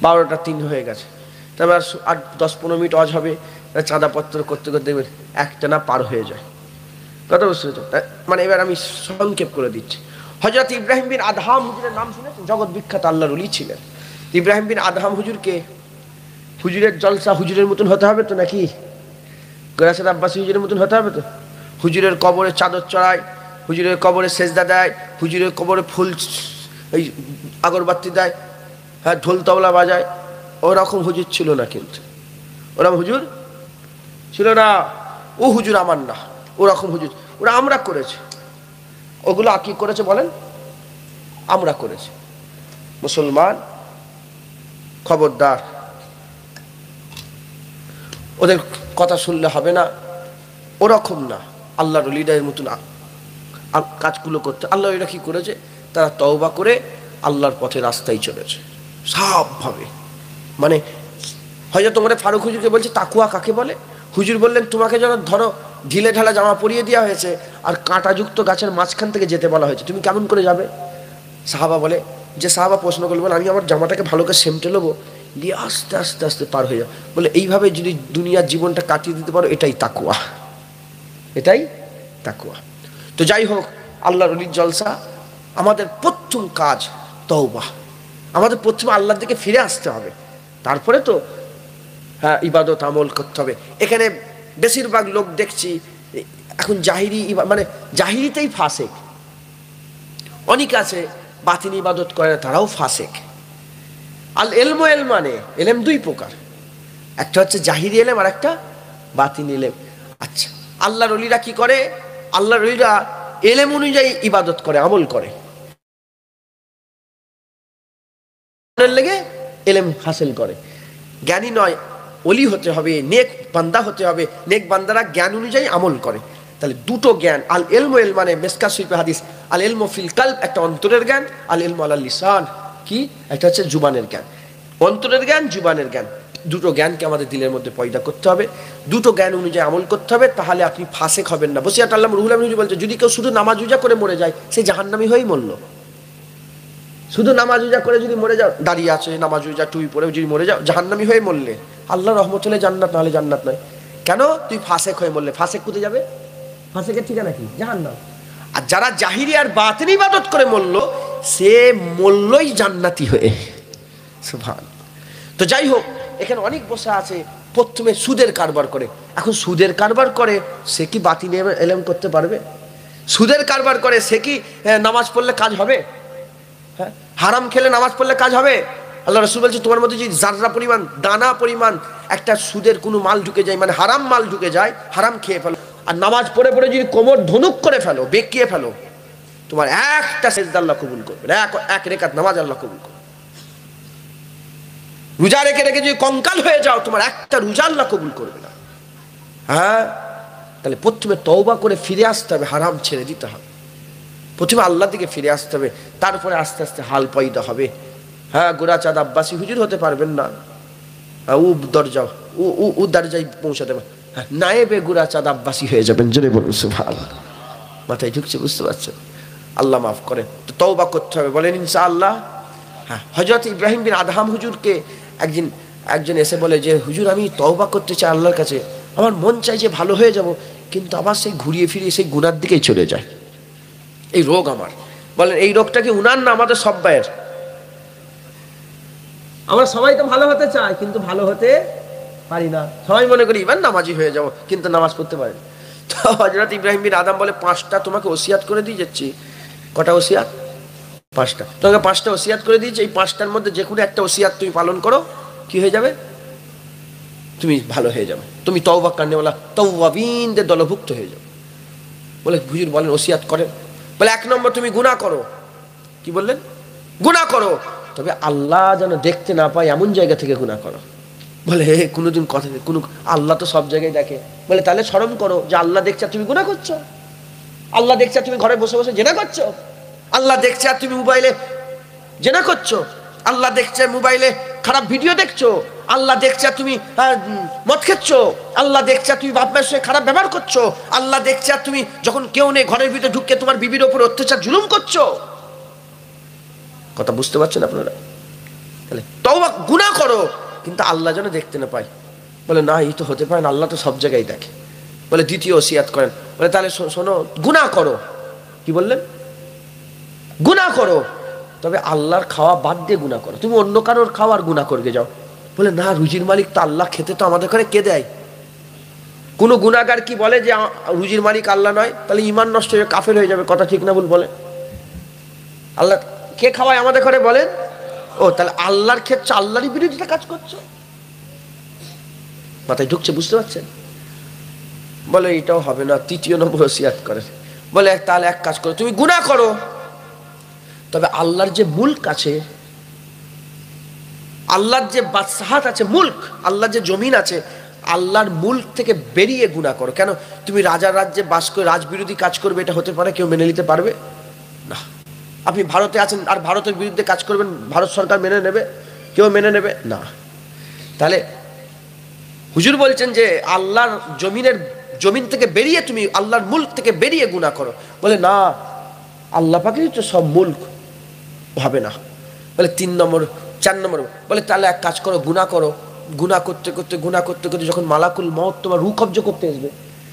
12টা 3 হয়ে গেছে। তবে আর 10-15 মিনিট ওয়াজ হবে, চাঁদাপত্র করতে করতে দেখবেন একটা না পার হয়ে যায়। কথা বুঝতে পেরেছো? মানে এবার আমি সংক্ষেপ করে দিচ্ছি। হযরত ইব্রাহিম বিন আদহাম হুজুরের নাম শুনেছেন? জগৎ বিখ্যাত আল্লাহর ওলি ছিলেন। ইব্রাহিম বিন আদহাম হুজুরকে, হুজুরের জলসা হুজুরের মতন হতে হবে তো নাকি? গরাসাদ আব্বাসী হুজুরের মতন হতে হবে তো? হুজুরের কবরে চাদর চড়ায়, হুজুরের কবরে সেজদা দেয়, হুজুরের কবরে ফুল এই আগরবাতি দেয়, হ্যাঁ ঢোল তবলা বাজায়। ওরকম হুজুর ছিল না, কিন্তু ওরকম হুজুর ছিল না। ও হুজুর আমার না, ওরকম হুজুর ওরা আমরা করেছি। ওগুলো কি করেছে বলেন? আমরা করেছি। মুসলমান খবরদার, ওদের কথা শুনলে হবে না। ওরকম না, আল্লাহর ওলিদের মতন কাজগুলো করতে। আল্লাহ ওরা কি করেছে? তারা তওবা করে আল্লাহর পথে রাস্তায় চলেছে সবভাবে। মানে হয়তো তোমরা ফারুক হুজুরকে বলছে তাকুয়া কাকে বলে? হুজুর বললেন, তোমাকে যেন ধরো ঢিলে ঢালা জামা পরিয়ে দেওয়া হয়েছে আর কাঁটাযুক্ত গাছের মাঝখান থেকে যেতে বলা হয়েছে, তুমি কেমন করে যাবে? সাহাবা বলে, যে সাহাবা প্রশ্ন করবেন, আমি আমার জামাটাকে ভালো করে সেমটে নেবো, দিয়ে আস্তে আস্তে আস্তে পার হয়ে যাও। বলে এইভাবে যদি দুনিয়ার জীবনটা কাটিয়ে দিতে পারো, এটাই তাকুয়া, এটাই তাকুয়া। তো যাই হোক, আল্লাহর ওলির জলসা। আমাদের প্রথম কাজ তওবা। আমাদের প্রথমে আল্লাহর দিকে ফিরে আসতে হবে, তারপরে তো হ্যাঁ ইবাদত আমল করতে হবে। এখানে বেশিরভাগ লোক দেখছি এখন জাহিরি, মানে জাহিরিতেই ফাসেক। অনেক আছে বাতিন ইবাদত করে, তারাও ফাসেক। আল এলমো এলমানে, এলেম দুই প্রকার, একটা হচ্ছে জাহিরি এলেম আর একটা বাতিন এলেম। আচ্ছা, আল্লাহর ওলিরা কি করে? আল্লাহর ওলিরা এলেম অনুযায়ী ইবাদত করে, আমল করে, লেগে এলেম হাসিল করে। জ্ঞানী নয়, ওলি হতে হবে, নেক বান্দা হতে হবে। নেক বান্দারা জ্ঞান অনুযায়ী আমল করে। তাহলে দুটো জ্ঞান, আল ইলমু মানে মিসকাত শরীফে হাদিস, আল ইলমু ফিল কলব একটা অন্তরের জ্ঞান, আল ইলমু আলাল লিসান কি একটা হচ্ছে জুবানের জ্ঞান। অন্তরের জ্ঞান, জুবানের জ্ঞান, দুটো জ্ঞানকে আমাদের দিলের মধ্যে পয়দা করতে হবে, দুটো জ্ঞান অনুযায়ী আমল করতে হবে। তাহলে আপনি ফাসেক হবেন না। বসিয়াত আল্লামা রুহুল আমিন বলছে, যদি কেউ শুধু নামাজ রোজা করে মরে যায়, সে জাহান্নামী হয়েই মরল। শুধু নামাজ রোজা করে যদি মরে যাও, দাঁড়িয়ে আছে নামাজ রোজা টুপি পরে যদি মরে যাও, জাহান্নামী হয়ে মরলে। আল্লাহ রহমত হলে জান্নাত, নাহলে জান্নাত নয়। কেন? তুই ফাসেক হয়ে মরলে। ফাসেক কোথায় যাবে? ফাসেকের ঠিকানা কি? জাহান্নাম। আর যারা জাহিরি আর বাতিনি ইবাদত করে মরল, সে মরলই জান্নাতি হয়ে। সুবহান। তো যাই হোক, এখানে অনেক বসে আছে প্রথমে সুদের কারবার করে। এখন সুদের কারবার করে সে কি বাতিনি এলেম করতে পারবে? সুদের কারবার করে সে কি নামাজ পড়লে কাজ হবে? হ্যাঁ, হারাম খেলে নামাজ পড়লে কাজ হবে? আল্লাহ রাসূল বলছে, তোমার মধ্যে যদি জাররা পরিমাণ, দানা পরিমাণ একটা সুদের কোনো মাল ঢুকে যায়, মানে হারাম মাল ঢুকে যায়, হারাম খেয়ে ফেলো, আর নামাজ পড়ে পড়ে যদি কোমর ধনুক করে ফেলো, বেঁকিয়ে ফেলো, তোমার একটা সেজদা আল্লাহ কবুল করবে না, এক রেকাত নামাজ আল্লাহ কবুল করবে। রোজা রেখে রেখে যদি কঙ্কাল হয়ে যাও, তোমার একটা রোজা আল্লাহ কবুল করবে না। হ্যাঁ, তাহলে প্রথমে তওবা করে ফিরে আসতে হবে, হারাম ছেড়ে দিতে হবে, প্রথমে আল্লাহ দিকে ফিরে আসতে হবে, তারপরে আস্তে আস্তে হাল পয়দা হবে। হ্যাঁ, গোরাচাঁদ আব্বাসী হুজুর হতে পারবেন না, ও দরজা ও দরজায় পৌঁছাতে পারে, নায়েবে গোরাচাঁদ আব্বাসী হয়ে যাবেন। জোরে বলুন সুবহানাল্লাহ। মাথায় ঢুকছে? বুঝতে পারছেন? আল্লাহ মাফ করেন। তো তওবা করতে হবে, বলেন ইনশাআল্লাহ। হ্যাঁ, হযরত ইব্রাহিম বিন আদহাম হুজুরকে একজন এসে বলে যে, হুজুর আমি তওবা করতে চাই আল্লাহর কাছে, আমার মন চাই যে ভালো হয়ে যাব, কিন্তু আবার সেই ঘুরিয়ে ফিরিয়ে সেই গুনার দিকেই চলে যায়, এই রোগ আমার। বলেন এই রোগটা কি উনার না আমাদের সব্বাইয়ের? আমরা সবাই তো ভালো হতে চাই, কিন্তু ভালো হতে পারি না। সবাই মনে করি এবার নামাজি হয়ে যাব, কিন্তু নামাজ পড়তে পারি। তো হযরত ইব্রাহিম বিন আদম বলে, 5টা তোমাকে ওসিয়াত করে দিয়ে যাচ্ছি। কটা ওসিয়াত? 5টা। তোমাকে 5টা ওসিয়াত করে দিয়েছি, এই 5টার মধ্যে যে কোনো একটা ওসিয়াত তুমি পালন করো, কি হয়ে যাবে? তুমি ভালো হয়ে যাবে, তুমি তওবা করনেওয়ালা তাওয়াবিনদের দলভুক্ত হয়ে যাবে। বলে হুজুর বলেন ওসিয়াত করেন। বলে 1 নম্বর তুমি গুনাহ করো। কি বললেন? গুনাহ করো, তবে আল্লাহ যেন দেখতে না পায় এমন জায়গা থেকে গুনাহ করো। বলে হে কোনোদিন কথা কোনো, আল্লাহ তো সব জায়গায় দেখে। বলে তাহলে শরম করো যে আল্লাহ দেখছে আর তুমি গুনাহ করছো। আল্লাহ দেখছে আর তুমি ঘরে বসে বসে জেনা করছো। আল্লাহ দেখছে আর তুমি মোবাইলে জেনা করছো। আল্লাহ দেখছে মোবাইলে খারাপ ভিডিও দেখছো। আল্লাহ দেখছে আর তুমি মদ খেচ্ছো। আল্লাহ দেখছে আর তুমি বাপ মায়ের সঙ্গে খারাপ ব্যবহার করছো। আল্লাহ দেখছে আর তুমি যখন কেউ নেই ঘরের ভিতরে ঢুকে তোমার বিবির ওপর অত্যাচার জুলুম করছো। কথা বুঝতে পারছেন আপনারা? তাহলে তওবা, গুনাহ করো, কিন্তু আল্লাহ যেন দেখতে না পায়। বলে না, এই তো হতে পারে না, আল্লাহ তো সব জায়গায় দেখে। বলে দ্বিতীয় ওসিয়াত করেন। বলে তাহলে শোনো, গুনাহ করো। কি বললেন? গুনাহ করো, তবে আল্লাহর খাওয়া বাদ দিয়ে গুনাহ করো। তুমি অন্য কারোর খাওয়ার গুনাহ করবে যাও। বলে না, রুজির মালিক তো আল্লাহ, খেতে তো আমাদের ঘরে কে দেয়? কোন গুনাহগার কি বলে যে রুজির মালিক আল্লাহ নয়? তাহলে ঈমান নষ্ট হয়ে কাফের হয়ে যাবে। কথা ঠিক না ভুল বলে? আল্লাহ কে খাওয়ায় আমাদের ঘরে বলেন? ও, তাহলে আল্লাহর ক্ষেত্রে আল্লাহরই বিরোধিতা কাজ করছো। মাথায় ঢুকছে? বুঝতে পারছেন? বলে এটাও হবে না। 3য় নম্বর ওসিয়াত করেন। বলে তাহলে এক কাজ করো, তুমি গুনাহ করো, তবে আল্লাহর যে মুলক আছে, আল্লাহর যে বাদশাহাত আছে, মুলক, আল্লাহর যে জমিন আছে, আল্লাহর মুলক থেকে বেরিয়ে গুনাহ করো। কেন? তুমি রাজার রাজ্যে বাস করে রাজবিরোধী কাজ করবে, এটা হতে পারে? কেউ মেনে নিতে পারবে না। আপনি ভারতে আছেন আর ভারতের বিরুদ্ধে কাজ করবেন, ভারত সরকার মেনে নেবে? কেউ মেনে নেবে না। তাহলে হুজুর বলছেন যে আল্লাহর জমিন থেকে বেরিয়ে, তুমি আল্লাহর মুলক থেকে বেরিয়ে গুনাহ করো। বলে না, আল্লাহ পাকেরই তো সব মুলক, হবে না। বলে 3 নম্বর 4 নম্বর। বলে তাহলে এক কাজ করো, গুনাহ করো। গুনাহ করতে করতে যখন মালাকুল মউত তোমার রূহ কবজ করতে আসবে,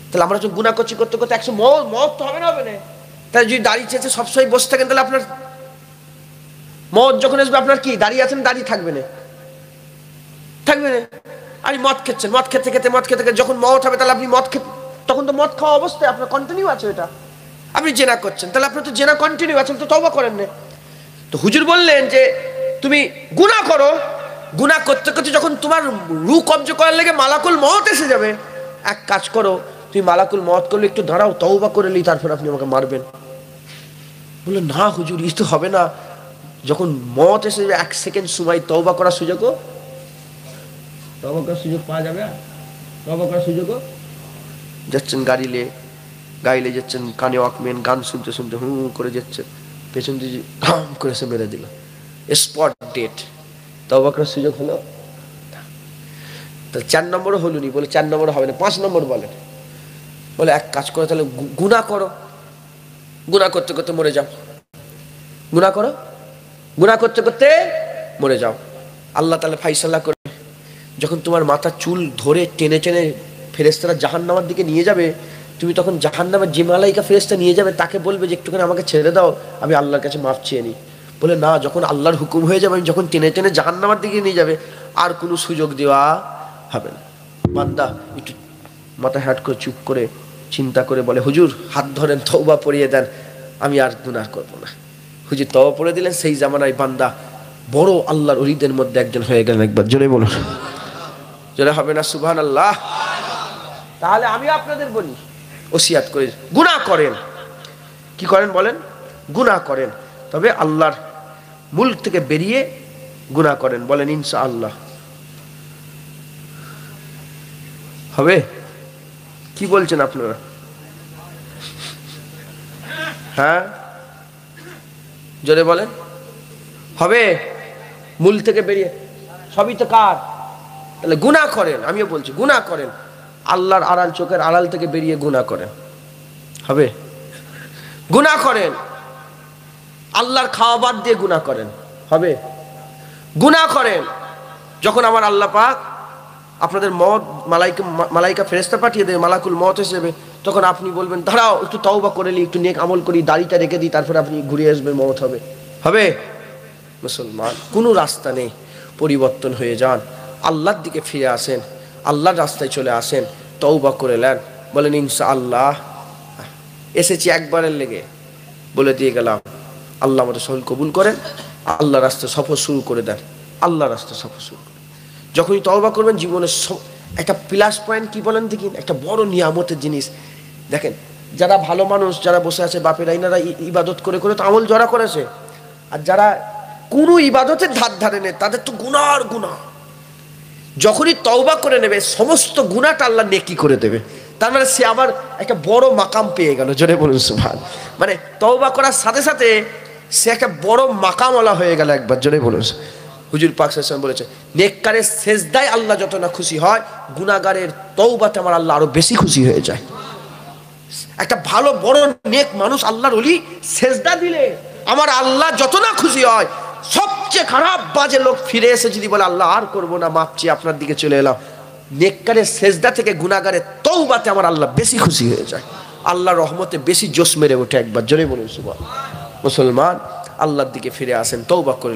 তাহলে আমরা যখন গুনাহ করতে করতে 100 মউত তো হবে না? তাহলে যদি দাড়ি চেয়েছে সবসময় বসে থাকেন, তাহলে আপনার মউত যখন আসবে, আপনার কি দাঁড়িয়ে আছেন, দাড়ি থাকবে না? আর মদ খেচ্ছেন, মদ খেতে যখন মউত হবে, তাহলে আপনি তখন তো মদ খাওয়া অবস্থায় আপনার কন্টিনিউ আছে এটা। আপনি জেনা করছেন, তাহলে আপনার তো জেনা কন্টিনিউ আছেন, তো তওবা করেন না। তো হুজুর বললেন যে তুমি গুনাহ করো, গুনাহ করতে করতে যখন তোমার রূহ কবজ করার লেগে মালাকুল মউত এসে যাবে, এক কাজ করো, তুমি মালাকুল মউত করলে একটু দাঁড়াও, তওবা করে নিই, তারপর আপনি আমাকে মারবেন। বললো না হুজুর, এই তো হবে না। যখন মউত এসে যাবে 1 সেকেন্ড সময় তওবা করার সুযোগও তওবা করার সুযোগ পাওয়া যাবে? আর তওবা করার সুযোগও যাচ্ছেন গাড়িলে যাচ্ছেন, কানে ওয়াকম্যান, গান শুনতে শুনতে করে যাচ্ছেন, পেছন দিয়ে ঘাম করে সে মেরে দিল, স্পট ডেট। তওবা করার সুযোগ হলো? তাহলে 4 নম্বরও হলো নি। বলে 4 নম্বর হবে না, 5 নম্বর বলেন। বলে এক কাজ করো, তাহলে গুনাহ করো, গুনাহ করতে করতে মরে যাও। গুনাহ করো, গুনাহ করতে করতে মরে যাও। আল্লাহ তাআলা ফাইসালা করে, যখন তোমার মাথার চুল ধরে টেনে টেনে ফেরেশতারা জাহান্নামের দিকে নিয়ে যাবে, তুমি তখন জাহান্নামের যে মালাইকা ফেরেশতা নিয়ে যাবে তাকে বলবে যে একটুখানি আমাকে ছেড়ে দাও, আমি আল্লাহর কাছে মাফ চেয়ে নিই। বলে না, যখন আল্লাহর হুকুম হয়ে যাবে, যখন টেনে টেনে জাহান্নামের দিকে নিয়ে যাবে, আর কোনো সুযোগ দেওয়া হবে না। বান্দা একটু মাথা হ্যাট করে চুপ করে চিন্তা করে বলে, হুজুর হাত ধরেন, তওবা পড়িয়ে দেন, আমি আর গুনাহ করব না। হুজুর তওবা পড়ে দিলেন, সেই জামানায় বান্দা বড় আল্লাহর ওলিদের মধ্যে একজন হয়ে গেলেন। একবার জোরে বলুন, জোরে হবে না সুবহানাল্লাহ? তাহলে আমি আপনাদের বলি, ওসিয়াত করে গুনাহ করেন। কি করেন বলেন? গুনাহ করেন, তবে আল্লাহর মুলক থেকে বেরিয়ে গুনাহ করেন। বলেন ইনশাআল্লাহ হবে? কি বলছেন আপনারা? হ্যাঁ জোরে বলেন, হবে? মূল থেকে বেরিয়ে, সবই তো কার? তাহলে গুনাহ করেন, আমিও বলছি গুনাহ করেন, আল্লাহর আড়াল, চোখের আড়াল থেকে বেরিয়ে গুনাহ করেন। হবে? গুনাহ করেন, আল্লাহর খাওয়া বাদ দিয়ে গুনাহ করেন। হবে? গুনাহ করেন, যখন আমার আল্লাহ পাক আপনাদের মওত মালাইকা ফেরেশতা পাঠিয়ে দেবে, মালাকুল মওত হিসেবে, তখন আপনি বলবেন দাঁড়াও একটু তওবা করে নি, একটু নেক আমল করি, দাড়িটা রেখে দিই, তারপরে আপনি ঘুরে আসবেন, মওত হবে। হবে? মুসলমান, কোনো রাস্তা নেই, পরিবর্তন হয়ে যান, আল্লাহর দিকে ফিরে আসেন, আল্লাহর রাস্তায় চলে আসেন, তওবা করে নেন। বলেন ইনশাআল্লাহ। এসেছি একবারের লেগে, বলে দিয়ে গেলাম, আল্লাহ আমাদের সকল কবুল করেন, আল্লাহ রাস্তা সফর শুরু করে দেন, আল্লাহ রাস্তা সফর শুরু করেন। যখনই তওবা করবেন, জীবনের একটা প্লাস পয়েন্ট কি বলেন দেখি, একটা বড় নিয়ামতের জিনিস দেখেন। যারা ভালো মানুষ, যারা বসে আছে বাপেরা, ইনারা ইবাদত করে করে তো আমল জড়া করেছে, আর যারা কোনো ইবাদতের ধারে নেই, তাদের তো গুনার গুনাহ। যখনই তওবা করে নেবে, সমস্ত গুনাহটা আল্লাহ নেকি করে দেবে। তার মানে সে আবার একটা বড় মাকাম পেয়ে গেল। জোরে বলুন সুবহান। মানে তওবা করার সাথে সাথে সে একটা বড় মাকামওয়ালা হয়ে গেল। একবার জোরে বলুন। হুজুর পাক সাল্লাল্লাহু আলাইহি ওয়াসাল্লাম বলেছে, নেককারের সেজদায় আল্লাহ যত না খুশি হয়, গুনাহগারের তওবাতে আমার আল্লাহ আরো বেশি খুশি হয়ে যায়। একটা ভালো বড় নেক মানুষ, আল্লাহর ওলি, সেজদা দিলে আমার আল্লাহ যত না খুশি হয়, সবচেয়ে খারাপ বাজে লোক ফিরে এসে যদি বলে আল্লাহ আর করবো না, মাপ চেয়ে আপনার দিকে চলে এলাম, নেককারের সেজদা থেকে গুনাহগারের তওবাতে আমার আল্লাহ বেশি খুশি হয়ে যায়, আল্লাহর রহমতে বেশি জোশ মেরে ওঠে। একবার জোরে বলুন সুবহান। মুসলমান, আল্লাহর দিকে ফিরে আসেন, তওবা করে